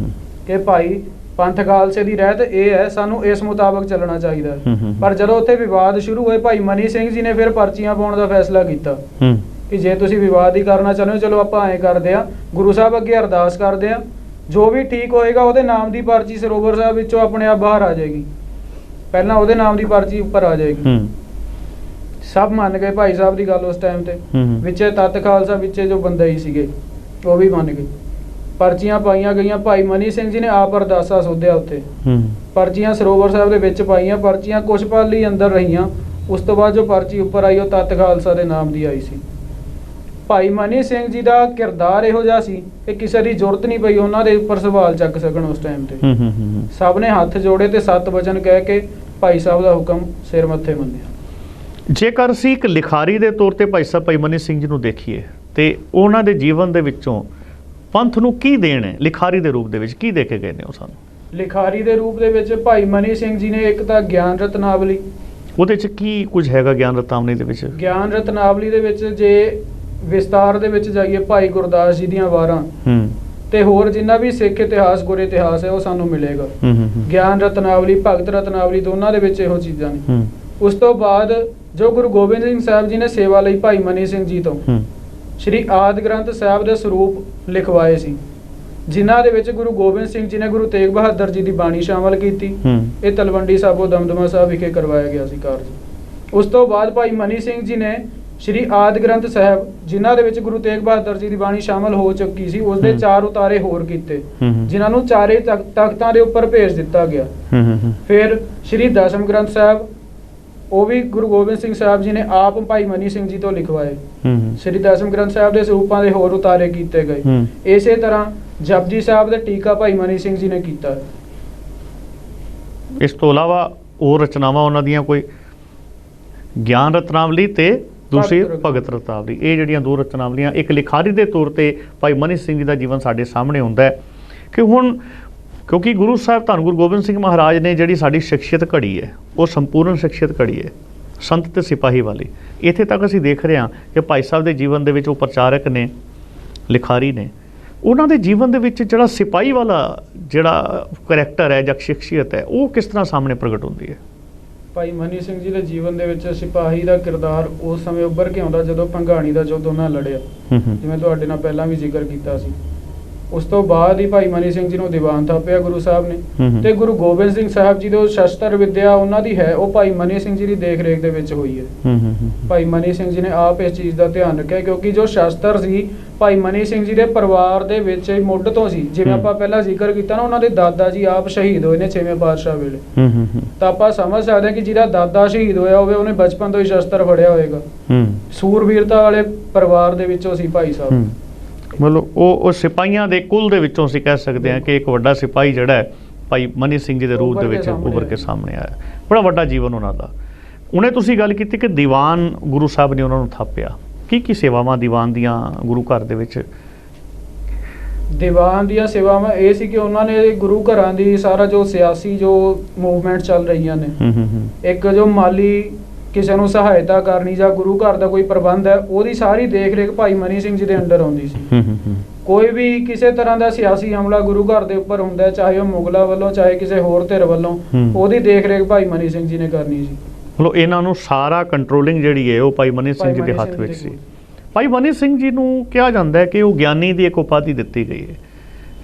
ਕਿ ਭਾਈ ਪੰਥ ਖਾਲਸੇ ਦੀ ਰਹਿਤ ਇਹ ਹੈ, ਸਾਨੂੰ ਇਸ ਮੁਤਾਬਕ ਚੱਲਣਾ ਚਾਹੀਦਾ ਹੈ। ਪਰ ਜਦੋਂ ਉੱਥੇ ਵਿਵਾਦ ਸ਼ੁਰੂ ਹੋਏ, ਭਾਈ ਮਨੀ ਸਿੰਘ ਜੀ ਨੇ ਫਿਰ ਪਰਚੀਆਂ ਪਾਉਣ ਦਾ ਫੈਸਲਾ ਕੀਤਾ ਕਿ ਜੇ ਤੁਸੀਂ ਵਿਵਾਦ ਹੀ ਕਰਨਾ ਚਾਹੁੰਦੇ ਹੋ, ਚਲੋ ਆਪਾਂ ਐਂ ਕਰਦੇ ਆ, ਗੁਰੂ ਸਾਹਿਬ ਅੱਗੇ ਅਰਦਾਸ ਕਰਦੇ ਆ, ਜੋ ਵੀ ਠੀਕ ਹੋਏਗਾ ਉਹਦੇ ਨਾਮ ਦੀ ਪਰਚੀ ਸਰੋਵਰ ਸਾਹਿਬ ਵਿੱਚੋਂ ਆਪਣੇ ਆਪ ਬਾਹਰ ਆ ਜਾਏਗੀ, ਪਹਿਲਾਂ ਉਹਦੇ ਨਾਮ ਦੀ ਪਰਚੀ ਉੱਪਰ ਆ ਜਾਏਗੀ। ਸਭ ਮੰਨ ਗਏ ਭਾਈ ਸਾਹਿਬ ਦੀ ਗੱਲ ਉਸ ਟਾਈਮ ਤੇ, ਵਿੱਚੇ ਤਤ ਖਾਲਸਾ ਵਿੱਚੇ ਜੋ ਬੰਦੇ ਹੀ ਸੀਗੇ ਉਹ ਵੀ ਮੰਨ ਗਏ। ਪਰਚੀਆਂ ਪਾਈਆਂ ਗਈਆਂ, ਭਾਈ ਮਨੀ ਸਿੰਘ ਜੀ ਨੇ ਆਪ ਅਰਦਾਸਾ ਸੋਧਿਆ ਉੱਥੇ, ਪਰਚੀਆਂ ਸਰੋਵਰ ਸਾਹਿਬ ਦੇ ਵਿੱਚ ਪਾਈਆਂ, ਪਰਚੀਆਂ ਕੁਛ ਪਲ ਲਈ ਅੰਦਰ ਰਹੀਆਂ, ਉਸ ਤੋਂ ਬਾਅਦ ਜੋ ਪਰਚੀ ਉੱਪਰ ਆਈ ਉਹ ਤਤ ਖਾਲਸਾ ਦੇ ਨਾਮ ਦੀ ਆਈ ਸੀ। ਭਾਈ ਮਨੀ ਸਿੰਘ ਜੀ ਦਾ ਕਿਰਦਾਰ ਇਹੋ ਜਿਹਾ ਸੀ ਕਿ ਕਿਸੇ ਦੀ ਜ਼ਰੂਰਤ ਨਹੀਂ ਪਈ ਉਹਨਾਂ ਦੇ ਉੱਪਰ ਸਵਾਲ ਚੱਕ ਸਕਣ। ਉਸ ਟਾਈਮ ਤੇ ਸਭ ਨੇ ਹੱਥ ਜੋੜੇ ਤੇ 7 ਵਚਨ ਕਹਿ ਕੇ ਭਾਈ ਸਾਹਿਬ ਦਾ ਹੁਕਮ ਸਿਰ ਮੱਥੇ ਮੰਨਿਆ। ਜੇਕਰ ਅਸੀਂ ਇੱਕ ਲਿਖਾਰੀ ਦੇ ਤੌਰ ਤੇ ਭਾਈ ਸਾਹਿਬ ਭਾਈ ਮਨੀ ਸਿੰਘ ਜੀ ਨੂੰ ਦੇਖੀਏ ਤੇ ਉਹਨਾਂ ਦੇ ਜੀਵਨ ਦੇ ਵਿੱਚੋਂ ਪੰਥ ਨੂੰ ਕੀ ਦੇਣ ਹੈ, ਲਿਖਾਰੀ ਦੇ ਰੂਪ ਦੇ ਵਿੱਚ ਕੀ ਦੇ ਕੇ ਗਏ ਨੇ ਉਹ ਸਾਨੂੰ? ਲਿਖਾਰੀ ਦੇ ਰੂਪ ਦੇ ਵਿੱਚ ਭਾਈ ਮਨੀ ਸਿੰਘ ਜੀ ਨੇ ਇੱਕ ਤਾਂ ਗਿਆਨ ਰਤਨਾਵਲੀ, ਉਹਦੇ 'ਚ ਕੀ ਕੁਝ ਹੈਗਾ ਗਿਆਨ ਰਤਨਾਵਲੀ ਦੇ ਵਿੱਚ? ਗਿਆਨ ਰਤਨਾਵਲੀ ਦੇ ਵਿੱਚ ਜੇ ਵਿਸਤਾਰ ਦੇ ਵਿੱਚ ਜਾਈਏ, ਭਾਈ ਗੁਰਦਾਸ ਜੀ ਦੀਆਂ ਵਾਰਾਂ ਤੇ ਹੋਰ ਜਿੰਨਾ ਵੀ ਸਿੱਖ ਇਤਿਹਾਸ ਗੁਰ ਇਤਿਹਾਸ ਹੈ ਉਹ ਸਾਨੂੰ ਮਿਲੇਗਾ। ਗਿਆਨ ਰਤਨਾਵਲੀ, ਭਗਤ ਰਤਨਾਵਲੀ, ਦੋਨਾਂ ਦੇ ਵਿੱਚ ਇਹੋ ਚੀਜ਼ਾਂ ਨੇ। ਉਸ ਤੋਂ ਬਾਅਦ ਜੋ ਗੁਰੂ ਗੋਬਿੰਦ ਸਿੰਘ ਸਾਹਿਬ ਜੀ ਨੇ ਸੇਵਾ ਲਈ ਭਾਈ ਮਨੀ ਸਿੰਘ ਜੀ ਤੋਂ ਸ਼੍ਰੀ ਆਦਿ ਗ੍ਰੰਥ ਸਾਹਿਬ ਦੇ ਸਰੂਪ ਲਿਖਵਾਏ ਸੀ, ਜਿਨ੍ਹਾਂ ਦੇ ਵਿੱਚ ਗੁਰੂ ਗੋਬਿੰਦ ਸਿੰਘ ਜੀ ਨੇ ਗੁਰੂ ਤੇਗ ਬਹਾਦਰ ਜੀ ਦੀ ਬਾਣੀ ਸ਼ਾਮਲ ਕੀਤੀ। ਇਹ ਤਲਵੰਡੀ ਸਾਬੋ ਦਮਦਮਾ ਸਾਹਿਬ ਵਿਖੇ ਕਰਵਾਇਆ ਗਿਆ ਸੀ ਕਾਰਜ। ਉਸ ਤੋਂ ਬਾਅਦ ਭਾਈ ਮਨੀ ਸਿੰਘ ਜੀ ਨੇ ਸ਼੍ਰੀ ਆਦਿ ਗ੍ਰੰਥ ਸਾਹਿਬ, ਜਿਨ੍ਹਾਂ ਦੇ ਵਿੱਚ ਗੁਰੂ ਤੇਗ ਬਹਾਦਰ ਜੀ ਦੀ ਬਾਣੀ ਸ਼ਾਮਲ ਹੋ ਚੁੱਕੀ ਸੀ, ਉਸ ਦੇ 4 ਉਤਾਰੇ ਹੋਰ ਕੀਤੇ, ਜਿਨ੍ਹਾਂ ਨੂੰ 4 ਤਖਤਾਂ ਦੇ ਉੱਪਰ ਭੇਜ ਦਿੱਤਾ ਗਿਆ। ਫਿਰ ਸ਼੍ਰੀ ਦਸਮ ਗ੍ਰੰਥ ਸਾਹਿਬ, ਉਹ ਵੀ ਗੁਰੂ ਗੋਬਿੰਦ ਸਿੰਘ ਸਾਹਿਬ ਜੀ ਨੇ ਆਪ ਭਾਈ ਮਨੀ ਸਿੰਘ ਜੀ ਤੋਂ ਲਿਖਵਾਏ। ਸ਼੍ਰੀ ਦਸਮ ਗ੍ਰੰਥ ਸਾਹਿਬ ਦੇ ਸਰੂਪਾਂ ਦੇ ਹੋਰ ਉਤਾਰੇ ਕੀਤੇ ਗਏ। ਇਸੇ ਤਰ੍ਹਾਂ ਜਪਜੀ ਸਾਹਿਬ ਦੇ ਟੀਕਾ ਭਾਈ ਮਨੀ ਸਿੰਘ ਜੀ ਨੇ ਕੀਤਾ। ਇਸ ਤੋਂ ਇਲਾਵਾ ਹੋਰ ਰਚਨਾਵਾਂ ਉਹਨਾਂ ਦੀਆਂ ਕੋਈ? ਗਿਆਨ ਰਤਨਾਵਲੀ ਤੇ ਦੂਸਰੀ ਭਗਤ ਰਤਨਾਵਲੀ, ਇਹ ਜਿਹੜੀਆਂ 2 ਰਚਨਾਵਲੀਆਂ, ਇੱਕ ਲਿਖਾਰੀ ਦੇ ਤੌਰ ਤੇ ਭਾਈ ਮਨੀ ਸਿੰਘ ਜੀ ਦਾ ਜੀਵਨ ਸਾਡੇ ਸਾਹਮਣੇ ਹੁੰਦਾ ਹੈ ਕਿ ਹੁਣ ਕਿਉਂਕਿ ਗੁਰੂ ਸਾਹਿਬ ਧੰਨ ਗੁਰੂ ਗੋਬਿੰਦ ਸਿੰਘ ਮਹਾਰਾਜ ਨੇ ਜਿਹੜੀ ਸਾਡੀ ਸ਼ਖਸੀਅਤ ਘੜੀ ਹੈ, ਉਹ ਸੰਪੂਰਨ ਸ਼ਖਸੀਅਤ ਘੜੀ ਹੈ, ਸੰਤ ਤੇ ਸਿਪਾਹੀ ਵਾਲੀ। ਇੱਥੇ ਤੱਕ ਅਸੀਂ ਦੇਖ ਰਹੇ ਹਾਂ ਕਿ ਭਾਈ ਸਾਹਿਬ ਦੇ ਜੀਵਨ ਦੇ ਵਿੱਚ ਉਹ ਪ੍ਰਚਾਰਕ ਨੇ, ਲਿਖਾਰੀ ਨੇ, ਉਹਨਾਂ ਦੇ ਜੀਵਨ ਦੇ ਵਿੱਚ ਜਿਹੜਾ ਸਿਪਾਹੀ ਵਾਲਾ ਜਿਹੜਾ ਕਰੈਕਟਰ ਹੈ ਜਾਂ ਸ਼ਖਸੀਅਤ ਹੈ, ਉਹ ਕਿਸ ਤਰ੍ਹਾਂ ਸਾਹਮਣੇ ਪ੍ਰਗਟ ਹੁੰਦੀ ਹੈ? ਭਾਈ ਮਨੀ ਸਿੰਘ ਜੀ ਦੇ ਜੀਵਨ ਦੇ ਵਿੱਚ ਸਿਪਾਹੀ ਦਾ ਕਿਰਦਾਰ ਉਸ ਸਮੇਂ ਉੱਭਰ ਕੇ ਆਉਂਦਾ ਜਦੋਂ ਭੰਗਾਣੀ ਦਾ ਯੁੱਧ ਉਹਨਾਂ ਲੜਿਆ, ਜਿਵੇਂ ਤੁਹਾਡੇ ਨਾਲ ਪਹਿਲਾਂ ਵੀ ਜ਼ਿਕਰ ਕੀਤਾ ਸੀ। ਉਸ ਤੋਂ ਬਾਅਦ ਹੀ ਭਾਈ ਮਨੀ ਸਿੰਘ ਜੀ ਨੂੰ ਦੀਵਾਨ ਥਾਪਿਆ ਗੁਰੂ ਸਾਹਿਬ ਨੇ, ਤੇ ਗੁਰੂ ਗੋਬਿੰਦ ਸਿੰਘ ਸਾਹਿਬ ਜੀ ਦੀ ਸ਼ਸਤਰ ਵਿਦਿਆ ਉਹਨਾਂ ਦੀ ਹੈ, ਉਹ ਭਾਈ ਮਨੀ ਸਿੰਘ ਜੀ ਦੀ ਦੇਖ ਰੇਖ ਦੇ ਵਿੱਚ ਹੋਈ ਹੈ। ਭਾਈ ਮਨੀ ਸਿੰਘ ਜੀ ਨੇ ਆਪ ਇਸ ਚੀਜ਼ ਦਾ ਧਿਆਨ ਰੱਖਿਆ, ਕਿਉਂਕਿ ਜੋ ਸ਼ਸਤਰ ਸੀ ਭਾਈ ਮਨੀ ਸਿੰਘ ਜੀ ਦੇ ਪਰਿਵਾਰ ਦੇ ਵਿੱਚ ਮੁੱਢ ਤੋਂ ਸੀ। ਜਿਵੇਂ ਆਪਾਂ ਪਹਿਲਾਂ ਜ਼ਿਕਰ ਕੀਤਾ ਨਾ, ਉਹਨਾਂ ਦੇ ਦਾਦਾ ਜੀ ਆਪ ਸ਼ਹੀਦ ਹੋਏ ਨੇ 6ਵੇਂ ਪਾਤਸ਼ਾਹ ਵੇਲੇ, ਤਾਂ ਆਪਾਂ ਸਮਝ ਸਕਦੇ ਹਾਂ ਕਿ ਜਿਹਦਾ ਦਾਦਾ ਸ਼ਹੀਦ ਹੋਇਆ ਹੋਵੇ ਉਹਨੇ ਬਚਪਨ ਤੋਂ ਹੀ ਸ਼ਸਤਰ ਫੜਿਆ ਹੋਏਗਾ। ਸੂਰਬੀਰਤਾ ਵਾਲੇ ਪਰਿਵਾਰ ਦੇ ਵਿੱਚੋਂ ਸੀ ਭਾਈ ਸਾਹਿਬ। ਮਤਲਬ ਉਹ ਸਿਪਾਹੀਆਂ ਦੇ ਕੁਲ ਦੇ ਵਿੱਚੋਂ ਅਸੀਂ ਕਹਿ ਸਕਦੇ ਹਾਂ ਕਿ ਇੱਕ ਵੱਡਾ ਸਿਪਾਹੀ ਜਿਹੜਾ ਹੈ ਭਾਈ ਮਨੀ ਸਿੰਘ ਜੀ ਦੇ ਰੂਪ ਦੇ ਵਿੱਚ ਉੱਭਰ ਕੇ ਸਾਹਮਣੇ ਆਇਆ। ਬੜਾ ਵੱਡਾ ਜੀਵਨ ਉਹਨਾਂ ਦਾ। ਉਹਨੇ ਤੁਸੀਂ ਗੱਲ ਕੀਤੀ ਕਿ ਦੀਵਾਨ ਗੁਰੂ ਸਾਹਿਬ ਨੇ ਉਹਨਾਂ ਨੂੰ ਥਾਪਿਆ, ਕੀ ਸੇਵਾਵਾਂ ਦੀਵਾਨ ਦੀਆਂ ਗੁਰੂ ਘਰ ਦੇ ਵਿੱਚ? ਦੀਵਾਨ ਦੀਆਂ ਸੇਵਾਵਾਂ ਇਹ ਸੀ ਕਿ ਉਹਨਾਂ ਨੇ ਗੁਰੂ ਘਰਾਂ ਦੀ ਸਾਰਾ ਜੋ ਸਿਆਸੀ ਜੋ ਮੂਵਮੈਂਟ ਚੱਲ ਰਹੀਆਂ ਨੇ, ਇੱਕ ਜੋ ਮਾਲੀ ਕਿਸੇ ਨੂੰ ਸਹਾਇਤਾ ਕਰਨੀ ਜਾਂ ਗੁਰੂ ਘਰ ਦਾ ਕੋਈ ਪ੍ਰਬੰਧ ਹੈ, ਉਹਦੀ ਸਾਰੀ ਦੇਖ ਰੇਖ ਭਾਈ ਮਨੀ ਸਿੰਘ ਜੀ ਦੇ ਅੰਡਰ ਆਉਂਦੀ ਸੀ। ਕੋਈ ਵੀ ਕਿਸੇ ਤਰ੍ਹਾਂ ਦਾ ਸਿਆਸੀ ਹਮਲਾ ਗੁਰੂ ਘਰ ਦੇ ਉੱਪਰ ਹੁੰਦਾ, ਚਾਹੇ ਉਹ ਮੁਗਲਾਂ ਵੱਲੋਂ ਚਾਹੇ ਕਿਸੇ ਹੋਰ ਧਿਰ ਵੱਲੋਂ, ਉਹਦੀ ਦੇਖ ਰੇਖ ਭਾਈ ਮਨੀ ਸਿੰਘ ਜੀ ਨੇ ਕਰਨੀ ਸੀ। ਮਤਲਬ ਇਹਨਾਂ ਨੂੰ ਸਾਰਾ ਕੰਟਰੋਲਿੰਗ ਜਿਹੜੀ ਹੈ ਉਹ ਭਾਈ ਮਨੀ ਸਿੰਘ ਜੀ ਦੇ ਹੱਥ ਵਿੱਚ ਸੀ। ਭਾਈ ਮਨੀ ਸਿੰਘ ਜੀ ਨੂੰ ਕਿਹਾ ਜਾਂਦਾ ਹੈ ਕਿ ਉਹ ਗਿਆਨੀ ਦੀ ਇੱਕ ਉਪਾਧੀ ਦਿੱਤੀ ਗਈ ਹੈ।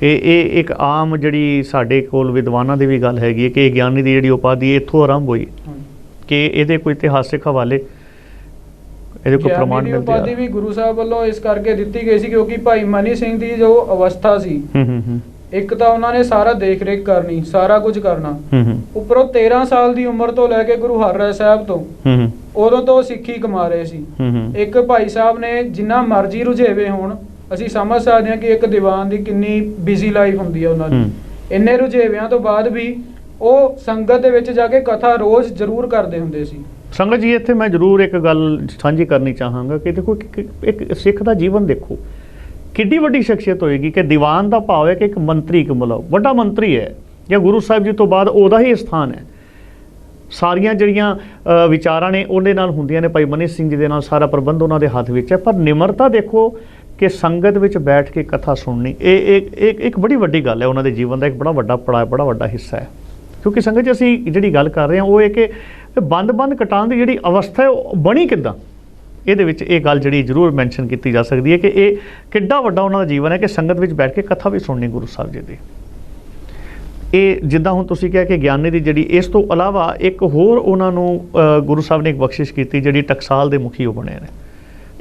ਇਹ ਇੱਕ ਆਮ ਜਿਹੜੀ ਸਾਡੇ ਕੋਲ ਵਿਦਵਾਨਾਂ ਦੀ ਵੀ ਗੱਲ ਹੈਗੀ ਹੈ ਕਿ ਇਹ ਗਿਆਨੀ ਦੀ ਜਿਹੜੀ ਉਪਾਧੀ ਇੱਥੋਂ ਆਰੰਭ ਹੋਈ, ਕਿ ਇਹਦੇ ਕੋਈ ਇਤਿਹਾਸਿਕ ਹਵਾਲੇ, ਇਹਦੇ ਕੋਈ ਪ੍ਰਮਾਣ ਮਿਲਦੇ ਆ? ਉਪਾਧੀ ਵੀ ਗੁਰੂ ਸਾਹਿਬ ਵੱਲੋਂ ਇਸ ਕਰਕੇ ਦਿੱਤੀ ਗਈ ਸੀ ਕਿਉਂਕਿ ਭਾਈ ਮਨੀ ਸਿੰਘ ਦੀ ਜੋ ਅਵਸਥਾ ਸੀ ਇੱਕ ਤਾਂ ਉਹਨਾਂ ਨੇ ਸਾਰਾ ਦੇਖ ਰੇਖ ਕਰਨੀ, ਸਾਰਾ ਕੁਝ ਕਰਨਾ, ਉੱਪਰੋਂ 13 ਸਾਲ ਦੀ ਉਮਰ ਤੋਂ ਲੈ ਕੇ ਗੁਰੂ ਹਰਿਰਾਏ ਸਾਹਿਬ ਤੋਂ ਉਦੋਂ ਤੋਂ ਸਿੱਖੀ ਕਮਾ ਰਹੇ ਸੀ। ਇੱਕ ਭਾਈ ਸਾਹਿਬ ਨੇ ਜਿੰਨਾ ਮਰਜ਼ੀ ਰੁਝੇਵੇ ਹੋਣ, ਅਸੀਂ ਸਮਝ ਸਕਦੇ ਹਾਂ ਕਿ ਇੱਕ ਦੀਵਾਨ ਦੀ ਕਿੰਨੀ ਬਿਜ਼ੀ ਲਾਈਫ ਹੁੰਦੀ ਹੈ ਉਹਨਾਂ ਦੀ, ਇੰਨੇ ਰੁਝੇਵਿਆਂ ਤੋਂ ਬਾਅਦ ਵੀ ਉਹ ਸੰਗਤ ਦੇ ਵਿੱਚ ਜਾ ਕੇ ਕਥਾ ਰੋਜ਼ ਜ਼ਰੂਰ ਕਰਦੇ ਹੁੰਦੇ ਸੀ। ਸੰਗਤ ਜੀ, ਇੱਥੇ ਮੈਂ ਜ਼ਰੂਰ ਇੱਕ ਗੱਲ ਸਾਂਝੀ ਕਰਨੀ ਚਾਹਾਂਗਾ ਕਿ ਦੇਖੋ ਇੱਕ ਸਿੱਖ ਦਾ ਜੀਵਨ ਦੇਖੋ ਕਿੱਡੀ ਵੱਡੀ ਸ਼ਖਸੀਅਤ ਹੋਏਗੀ ਕਿ ਦੀਵਾਨ ਦਾ ਭਾਵ ਹੈ ਕਿ ਇੱਕ ਮੰਤਰੀ, ਇੱਕ ਮਤਲਬ ਵੱਡਾ ਮੰਤਰੀ ਹੈ ਜਾਂ ਗੁਰੂ ਸਾਹਿਬ ਜੀ ਤੋਂ ਬਾਅਦ ਉਹਦਾ ਹੀ ਸਥਾਨ ਹੈ। ਸਾਰੀਆਂ ਜਿਹੜੀਆਂ ਵਿਚਾਰਾਂ ਨੇ ਉਹਦੇ ਨਾਲ ਹੁੰਦੀਆਂ ਨੇ, ਭਾਈ ਮਨੀ ਸਿੰਘ ਜੀ ਦੇ ਨਾਲ ਸਾਰਾ ਪ੍ਰਬੰਧ ਉਹਨਾਂ ਦੇ ਹੱਥ ਵਿੱਚ ਹੈ। ਪਰ ਨਿਮਰਤਾ ਦੇਖੋ ਕਿ ਸੰਗਤ ਵਿੱਚ ਬੈਠ ਕੇ ਕਥਾ ਸੁਣਨੀ, ਇਹ ਇੱਕ ਬੜੀ ਵੱਡੀ ਗੱਲ ਹੈ। ਉਹਨਾਂ ਦੇ ਜੀਵਨ ਦਾ ਇੱਕ ਬੜਾ ਵੱਡਾ ਪੜਾਅ, ਬੜਾ ਵੱਡਾ ਹਿੱਸਾ ਹੈ। ਕਿਉਂਕਿ ਸੰਗਤ ਜੀ ਅਸੀਂ ਜਿਹੜੀ ਗੱਲ ਕਰ ਰਹੇ ਹਾਂ ਉਹ ਇਹ ਕਿ ਬੰਦ ਕਟਾਉਣ ਦੀ ਜਿਹੜੀ ਅਵਸਥਾ ਹੈ ਉਹ ਬਣੀ ਕਿੱਦਾਂ, ਇਹਦੇ ਵਿੱਚ ਇਹ ਗੱਲ ਜਿਹੜੀ ਜ਼ਰੂਰ ਮੈਂਸ਼ਨ ਕੀਤੀ ਜਾ ਸਕਦੀ ਹੈ ਕਿ ਇਹ ਕਿੱਡਾ ਵੱਡਾ ਉਹਨਾਂ ਦਾ ਜੀਵਨ ਹੈ ਕਿ ਸੰਗਤ ਵਿੱਚ ਬੈਠ ਕੇ ਕਥਾ ਵੀ ਸੁਣਨੀ ਗੁਰੂ ਸਾਹਿਬ ਜੀ ਦੀ। ਇਹ ਜਿੱਦਾਂ ਹੁਣ ਤੁਸੀਂ ਕਿਹਾ ਕਿ ਗਿਆਨੀ ਦੀ ਜਿਹੜੀ, ਇਸ ਤੋਂ ਇਲਾਵਾ ਇੱਕ ਹੋਰ ਉਹਨਾਂ ਨੂੰ ਗੁਰੂ ਸਾਹਿਬ ਨੇ ਇੱਕ ਬਖਸ਼ਿਸ਼ ਕੀਤੀ, ਜਿਹੜੀ ਟਕਸਾਲ ਦੇ ਮੁਖੀ ਉਹ ਬਣੇ ਨੇ।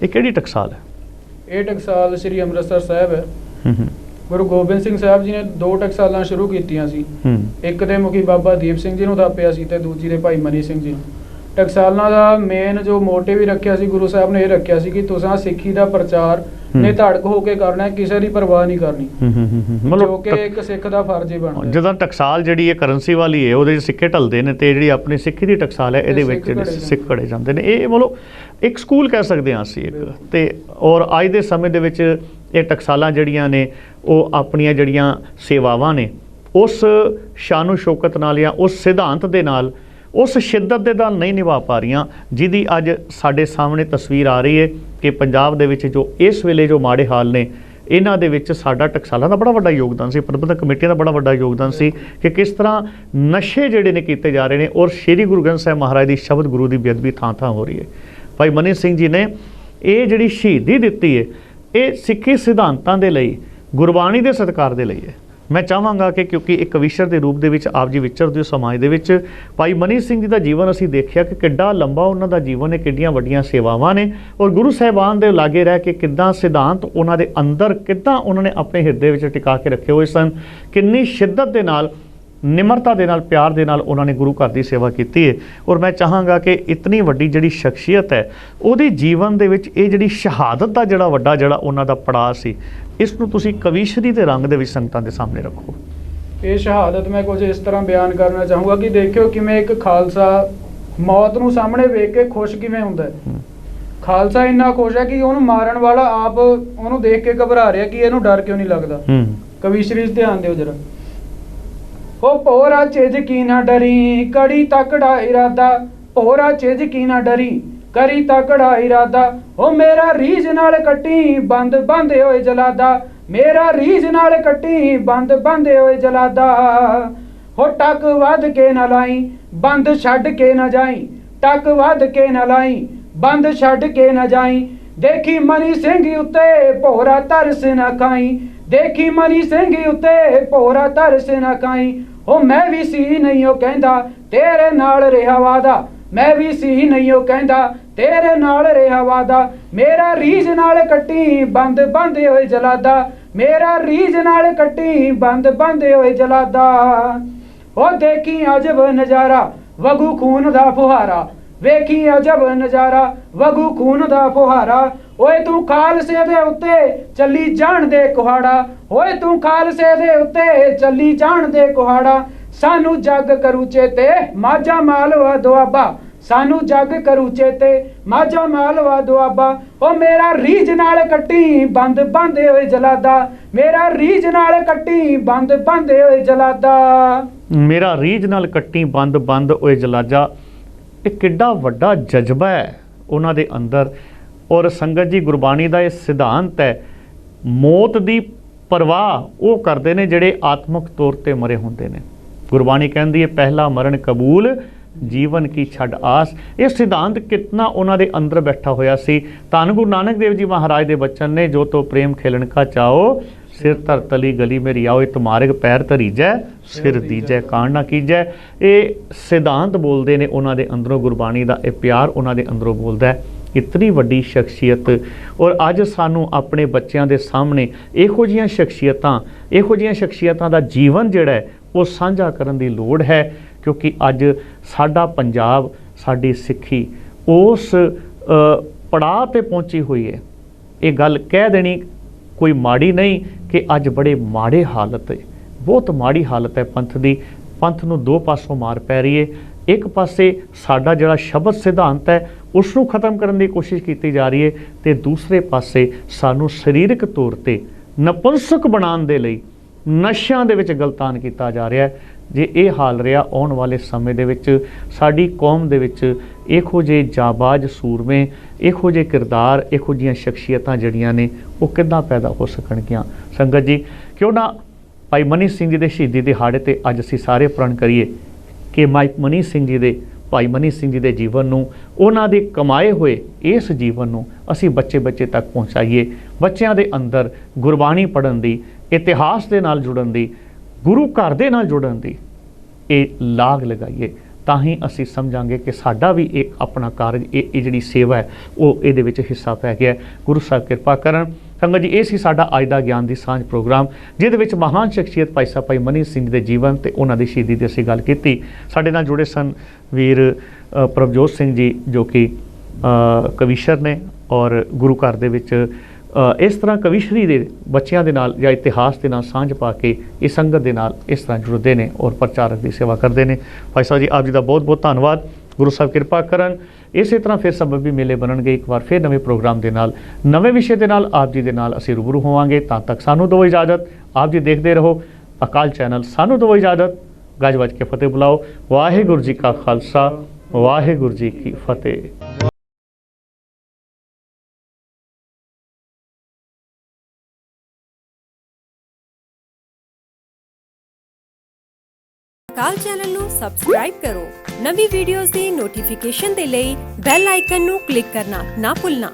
ਇਹ ਕਿਹੜੀ ਟਕਸਾਲ ਹੈ? ਇਹ ਟਕਸਾਲ ਸ੍ਰੀ ਅੰਮ੍ਰਿਤਸਰ ਸਾਹਿਬ ਹੈ। ਗੁਰੂ ਗੋਬਿੰਦ ਸਿੰਘ ਸਾਹਿਬ ਜੀ ਨੇ 2 ਟਕਸਾਲਾਂ ਸ਼ੁਰੂ ਕੀਤੀਆਂ ਸੀ। ਇੱਕ ਦੇ ਮੁਖੀ ਬਾਬਾ ਦੀਪ ਸਿੰਘ ਜੀ ਨੂੰ ਥਾਪਿਆ ਸੀ ਤੇ ਦੂਜੀ ਦੇ ਭਾਈ ਮਨੀ ਸਿੰਘ ਜੀ ਨੂੰ। ਟਕਸਾਲਾਂ ਦਾ ਮੇਨ ਜੋ ਮੋਟਿਵ ਹੀ ਰੱਖਿਆ ਸੀ ਗੁਰੂ ਸਾਹਿਬ ਨੇ, ਇਹ ਰੱਖਿਆ ਸੀ ਕਿ ਤੁਸੀਂ ਸਿੱਖੀ ਦਾ ਪ੍ਰਚਾਰ ਨਿਧੜਕ ਹੋ ਕੇ ਕਰਨਾ, ਕਿਸੇ ਦੀ ਪਰਵਾਹ ਨਹੀਂ ਕਰਨੀ, ਜੋ ਕਿ ਇੱਕ ਸਿੱਖ ਦਾ ਫਰਜ਼ ਹੀ ਬਣਦਾ। ਜਦੋਂ ਟਕਸਾਲ ਜਿਹੜੀ ਇਹ ਕਰੰਸੀ ਵਾਲੀ ਹੈ ਉਹਦੇ ਸਿੱਕੇ ਢਲਦੇ ਨੇ ਤੇ ਜਿਹੜੀ ਆਪਣੀ ਸਿੱਖੀ ਦੀ ਟਕਸਾਲ ਹੈ ਇਹਦੇ ਵਿੱਚ ਜਿਹੜੇ ਸਿੱਖ ਘੜੇ ਜਾਂਦੇ ਨੇ, ਇਹ ਮਤਲਬ ਇੱਕ ਸਕੂਲ ਕਹਿ ਸਕਦੇ ਹਾਂ ਅਸੀਂ ਇੱਕ। ਤੇ ਔਰ ਅੱਜ ਦੇ ਸਮੇਂ ਦੇ ਵਿੱਚ ਇਹ ਟਕਸਾਲਾਂ ਜਿਹੜੀਆਂ ਨੇ ਉਹ ਆਪਣੀਆਂ ਜਿਹੜੀਆਂ ਸੇਵਾਵਾਂ ਨੇ ਉਸ ਸ਼ਾਨੋ ਸ਼ੌਕਤ ਨਾਲ ਜਾਂ ਉਸ ਸਿਧਾਂਤ ਦੇ ਨਾਲ, ਉਸ ਸ਼ਿੱਦਤ ਦੇ ਨਾਲ ਨਹੀਂ ਨਿਭਾ ਪਾ ਰਹੀਆਂ, ਜਿਹਦੀ ਅੱਜ ਸਾਡੇ ਸਾਹਮਣੇ ਤਸਵੀਰ ਆ ਰਹੀ ਹੈ ਕਿ ਪੰਜਾਬ ਦੇ ਵਿੱਚ ਜੋ ਇਸ ਵੇਲੇ ਜੋ ਮਾੜੇ ਹਾਲ ਨੇ, ਇਹਨਾਂ ਦੇ ਵਿੱਚ ਸਾਡਾ ਟਕਸਾਲਾਂ ਦਾ ਬੜਾ ਵੱਡਾ ਯੋਗਦਾਨ ਸੀ, ਪ੍ਰਬੰਧਕ ਕਮੇਟੀਆਂ ਦਾ ਬੜਾ ਵੱਡਾ ਯੋਗਦਾਨ ਸੀ ਕਿ ਕਿਸ ਤਰ੍ਹਾਂ ਨਸ਼ੇ ਜਿਹੜੇ ਨੇ ਕੀਤੇ ਜਾ ਰਹੇ ਨੇ ਔਰ ਸ਼੍ਰੀ ਗੁਰੂ ਗ੍ਰੰਥ ਸਾਹਿਬ ਮਹਾਰਾਜ ਦੀ ਸ਼ਬਦ ਗੁਰੂ ਦੀ ਬੇਅਦਬੀ ਥਾਂ ਥਾਂ ਹੋ ਰਹੀ ਹੈ। ਭਾਈ ਮਨੀ ਸਿੰਘ ਜੀ ਨੇ ਇਹ ਜਿਹੜੀ ਸ਼ਹੀਦੀ ਦਿੱਤੀ ਹੈ, ਇਹ ਸਿੱਖੀ ਸਿਧਾਂਤਾਂ ਦੇ ਲਈ, ਗੁਰਬਾਣੀ ਦੇ ਸਤਿਕਾਰ ਦੇ ਲਈ ਹੈ। ਮੈਂ ਚਾਹਾਂਗਾ ਕਿ ਕਿਉਂਕਿ ਇੱਕ ਕਵੀਸ਼ਰ ਦੇ ਰੂਪ ਦੇ ਵਿੱਚ ਆਪ ਜੀ ਵਿਚਰਦੇ ਹੋ ਸਮਾਜ ਦੇ ਵਿੱਚ, ਭਾਈ ਮਨੀ ਸਿੰਘ ਜੀ ਦਾ ਜੀਵਨ ਅਸੀਂ ਦੇਖਿਆ ਕਿ ਕਿੱਡਾ ਲੰਬਾ ਉਹਨਾਂ ਦਾ ਜੀਵਨ ਹੈ, ਕਿੱਡੀਆਂ ਵੱਡੀਆਂ ਸੇਵਾਵਾਂ ਨੇ ਔਰ ਗੁਰੂ ਸਾਹਿਬਾਨ ਦੇ ਲਾਗੇ ਰਹਿ ਕੇ ਕਿੱਦਾਂ ਸਿਧਾਂਤ ਉਹਨਾਂ ਦੇ ਅੰਦਰ, ਕਿੱਦਾਂ ਉਹਨਾਂ ਨੇ ਆਪਣੇ ਹਿਰਦੇ ਵਿੱਚ ਟਿਕਾ ਕੇ ਰੱਖੇ ਹੋਏ ਸਨ, ਕਿੰਨੀ ਸ਼ਿੱਦਤ ਦੇ ਨਾਲ, ਨਿਮਰਤਾ ਦੇ ਨਾਲ, ਪਿਆਰ ਦੇ ਨਾਲ ਉਹਨਾਂ ਨੇ ਗੁਰੂ ਘਰ ਦੀ ਸੇਵਾ ਕੀਤੀ ਹੈ। ਔਰ ਮੈਂ ਚਾਹਾਂਗਾ ਕਿ ਇਤਨੀ ਵੱਡੀ ਜਿਹੜੀ ਸ਼ਖਸੀਅਤ ਹੈ ਉਹਦੀ ਜੀਵਨ ਦੇ ਵਿੱਚ ਇਹ ਜਿਹੜੀ ਸ਼ਹਾਦਤ ਦਾ ਜਿਹੜਾ ਵੱਡਾ ਜਿਹੜਾ ਉਹਨਾਂ ਦਾ ਪੜਾਅ ਸੀ, ਇਸ ਨੂੰ ਤੁਸੀਂ ਕਵੀਸ਼ਰੀ ਦੇ ਰੰਗ ਦੇ ਵਿੱਚ ਸੰਗਤਾਂ ਦੇ ਸਾਹਮਣੇ ਰੱਖੋ। ਇਹ ਸ਼ਹਾਦਤ ਮੈਂ ਕੁਝ ਇਸ ਤਰ੍ਹਾਂ ਬਿਆਨ ਕਰਨਾ ਚਾਹੂੰਗਾ ਕਿ ਦੇਖਿਓ ਕਿਵੇਂ ਇੱਕ ਖਾਲਸਾ ਮੌਤ ਨੂੰ ਸਾਹਮਣੇ ਵੇਖ ਕੇ ਖੁਸ਼ ਕਿਵੇਂ ਹੁੰਦਾ ਹੈ। ਖਾਲਸਾ ਇੰਨਾ ਖੁਸ਼ ਹੈ ਕਿ ਉਹਨੂੰ ਮਾਰਨ ਵਾਲਾ ਆਪ ਉਹਨੂੰ ਦੇਖ ਕੇ ਘਬਰਾ ਰਿਹਾ ਕਿ ਇਹਨੂੰ ਡਰ ਕਿਉਂ ਨਹੀਂ ਲੱਗਦਾ। ਕਵੀਸ਼ਰੀ 'ਚ ਧਿਆਨ ਦਿਓ ਜਰਾ। ਹੋ ਭੋਰਾ ਚਿਜ ਕੀ ਨਾ ਡਰੀ, ਕੜੀ ਤਕੜਾ ਇਰਾਦਾ, ਭੋਰਾ ਚਿਜ ਕੀ ਨਾ ਡਰੀ, ਕਰੀ ਤਕੜਾ ਇਰਾਦਾ, ਹੋ ਮੇਰਾ ਰੀਝ ਨਾਲ ਕੱਟੀ ਬੰਦ ਬੰਦੇ ਹੋਏ ਜਲਾਦਾ, ਮੇਰਾ ਰੀਝ ਨਾਲ ਕੱਟੀ ਬੰਦ ਬੰਦੇ ਹੋਏ ਜਲਾਦਾ, ਹੋ ਟੱਕ ਵੱਧ ਕੇ ਨਾ ਲਾਈ, ਬੰਦ ਛੱਡ ਕੇ ਨਾ ਜਾਈ, ਟੱਕ ਵੱਧ ਕੇ ਨਾ ਲਾਈ, ਬੰਦ ਛੱਡ ਕੇ ਨਾ ਜਾਈ, ਦੇਖੀ ਮਨੀ ਸਿੰਘ ਉੱਤੇ ਭੋਰਾ ਤਰਸ ਨਾ ਖਾਈ, ਦੇਖੀ ਮਨੀ ਸਿੰਘ ਉੱਤੇ ਭੋਰਾ ਤਰਸ ਨਾ ਖਾਈ, ਉਹ ਮੈਂ ਵੀ ਸੀ ਨਹੀਂ ਉਹ ਕਹਿੰਦਾ ਤੇਰੇ ਨਾਲ ਰਿਹਾ ਵਾਦਾ, ਮੈਂ ਵੀ ਸੀ ਨਹੀਂ ਉਹ ਕਹਿੰਦਾ ਤੇਰੇ ਨਾਲ ਰਿਹਾ ਵਾਦਾ, ਮੇਰਾ ਰੀਝ ਨਾਲ ਕੱਟੀ ਬੰਦ ਬੰਦੇ ਹੋਏ ਜਲਾਦਾ, ਮੇਰਾ ਰੀਝ ਨਾਲ ਕੱਟੀ ਬੰਦ ਬੰਦੇ ਹੋਏ ਜਲਾਦਾ, ਉਹ ਦੇਖੀ ਅਜਬ ਨਜ਼ਾਰਾ ਵਗੂ ਖੂਨ ਦਾ ਫੁਹਾਰਾ, ਵੇਖੀ ਅਜਬ ਨਜ਼ਾਰਾ ਵਗੂ ਖੂਨ ਦਾ ਫੁਹਾਰਾ, ਓਏ ਤੂੰ ਖਾਲਸੇ ਦੇ ਉੱਤੇ ਚੱਲੀ ਜਾਣ ਦੇ ਕੁਹਾੜਾ, ਓਏ ਤੂੰ ਖਾਲਸੇ ਦੇ ਉੱਤੇ ਚੱਲੀ ਜਾਣ ਦੇ ਕੁਹਾੜਾ, ਸਾਨੂੰ ਜੱਗ ਕਰੂ ਚੇਤੇ ਮਾਝਾ ਮਾਲਵਾ ਦੁਆਬਾ, ਸਾਨੂੰ ਜੱਗ ਕਰੂ ਚੇਤੇ ਮਾਝਾ ਮਾਲਵਾ ਦੁਆਬਾ, ਓ ਮੇਰਾ ਰੀਝ ਨਾਲ ਕੱਟੀ ਬੰਦ ਬੰਦੇ ਹੋਏ ਜਲਾਦਾ, ਮੇਰਾ ਰੀਝ ਨਾਲ ਕੱਟੀ ਬੰਦ ਬੰਦੇ ਹੋਏ ਜਲਾਦਾ, ਮੇਰਾ ਰੀਝ ਨਾਲ ਕੱਟੀ ਬੰਦ ਬੰਦ ਹੋਏ ਜਲਾਦਾ। ਇਹ ਕਿੱਡਾ ਵੱਡਾ ਜਜ਼ਬਾ ਹੈ ਉਹਨਾਂ ਦੇ ਅੰਦਰ। ਔਰ ਸੰਗਤ ਜੀ, ਗੁਰਬਾਣੀ ਦਾ ਇਹ ਸਿਧਾਂਤ ਹੈ, ਮੌਤ ਦੀ ਪਰਵਾਹ ਉਹ ਕਰਦੇ ਨੇ ਜਿਹੜੇ ਆਤਮਿਕ ਤੌਰ ਤੇ ਮਰੇ ਹੁੰਦੇ ਨੇ। ਗੁਰਬਾਣੀ ਕਹਿੰਦੀ ਹੈ ਪਹਿਲਾ ਮਰਨ ਕਬੂਲ ਜੀਵਨ ਕੀ ਛੱਡ ਆਸ। ਇਹ ਸਿਧਾਂਤ ਕਿਤਨਾ ਉਹਨਾਂ ਦੇ ਅੰਦਰ ਬੈਠਾ ਹੋਇਆ ਸੀ। ਧੰਨ ਗੁਰੂ ਨਾਨਕ ਦੇਵ ਜੀ ਮਹਾਰਾਜ ਦੇ ਬਚਨ ਨੇ, ਜੋ ਤੋ ਪ੍ਰੇਮ ਖੇਲਣ ਕਾ ਚਾਓ, ਸਿਰ ਧਰ ਤਲੀ ਗਲੀ ਮੇਰੀ ਆਓ, ਤੁਮਾਰਗ ਪੈਰ ਧਰੀਜੈ, ਸਿਰ ਦੀਜੈ ਕਾਂਡ ਨਾ ਕੀਜੈ। ਇਹ ਸਿਧਾਂਤ ਬੋਲਦੇ ਨੇ ਉਹਨਾਂ ਦੇ ਅੰਦਰੋਂ, ਗੁਰਬਾਣੀ ਦਾ ਇਹ ਪਿਆਰ ਉਹਨਾਂ ਦੇ ਅੰਦਰੋਂ ਬੋਲਦਾ ਹੈ। इतनी वड्डी शख्सियत और अज सानू अपने बच्चों के सामने इहो जिहियां शख्सियतां दा जीवन जिहड़ा है वो साझा करन दी लोड़ है, क्योंकि अज साडा पंजाब साडी सिक्खी उस पड़ाव ते पहुंची हुई है। ये गल कह देनी कोई माड़ी नहीं कि अज बड़े माड़े हालत है, बहुत माड़ी हालत है पंथ दी। पंथ नूं दो पासों मार पै रही है। एक पासे साडा जिहड़ा शब्द सिद्धांत है उसनूं खत्म करने की कोशिश की जा रही है, तो दूसरे पासे सानू सरीरक तौर पर नपुंसक बनाने दे लई नशियां दे विच गलतान किया जा रहा है। जे ये हाल रहा आने वाले समय दे विच साडी कौम दे विच इहो जे जाबाज सूरमे, इहो जे किरदार, इहो जिहियां शख्सियतां जड़ियां ने वो किद्दां पैदा हो सकणगियां। संगत जी, क्यों ना भाई मनी सिंह जी के शहीदी दिहाड़े ते अज असीं सारे प्रण करिए कि मनी सिंह जी दे भाई मनी सिंह जी के जीवन नूं, उन्हां दे कमाए हुए इस जीवन नूं असीं बच्चे बच्चे तक पहुँचाइए। बच्चों के अंदर गुरबाणी पढ़न दी, इतिहास के नाल जुड़न दी, गुरु घर दे नाल जुड़न दी ये लाग लगाइए, ताही असी समझांगे कि साडा भी एक अपना कारज ये जिहड़ी सेवा है वो इहदे विच हिस्सा पै गया। गुरु साहब कृपा करन। संगत जी, ये सी साडा अज दा ज्ञान दी सांझ प्रोग्राम, जिहदे विच महान शख्सियत भाई साहब भाई मनी सिंह दे जीवन ते उन्हां दी शहीदी दी असीं गल कीती। साडे नाल जुड़े सन वीर प्रभजोत सिंह जी जो कि कविशर ने और गुरु घर दे विच इस तरह कविशरी दे बच्चों के नाल या इतिहास के नाल सांझ पा के इस संगत के नाल इस तरह जुड़ते हैं और प्रचारक की सेवा करते हैं। भाई साहब जी, आप जी का बहुत बहुत धन्यवाद। गुरु साहब कृपा करन। इस तरह फिर सबब भी मेले बननगे। एक बार फिर नवे प्रोग्राम के नाल नवे विषय के नाल आप जी के नाल असीं रूबरू होवांगे। तां तक सानू दो इजाजत। आप जी देखते रहो अकाल चैनल। सानू दो इजाजत। गज वज के फतेह बुलाओ। वाहिगुरू जी का खालसा, वाहिगुरू जी की फतेह। अकाल चैनल ਨੂੰ ਸਬਸਕ੍ਰਾਈਬ ਕਰੋ। ਨਵੀਂ ਵੀਡੀਓਜ਼ ਦੀ ਨੋਟੀਫਿਕੇਸ਼ਨ ਦੇ ਲਈ ਬੈਲ ਆਈਕਨ ਨੂੰ ਕਲਿੱਕ ਕਰਨਾ ਨਾ ਭੁੱਲਣਾ।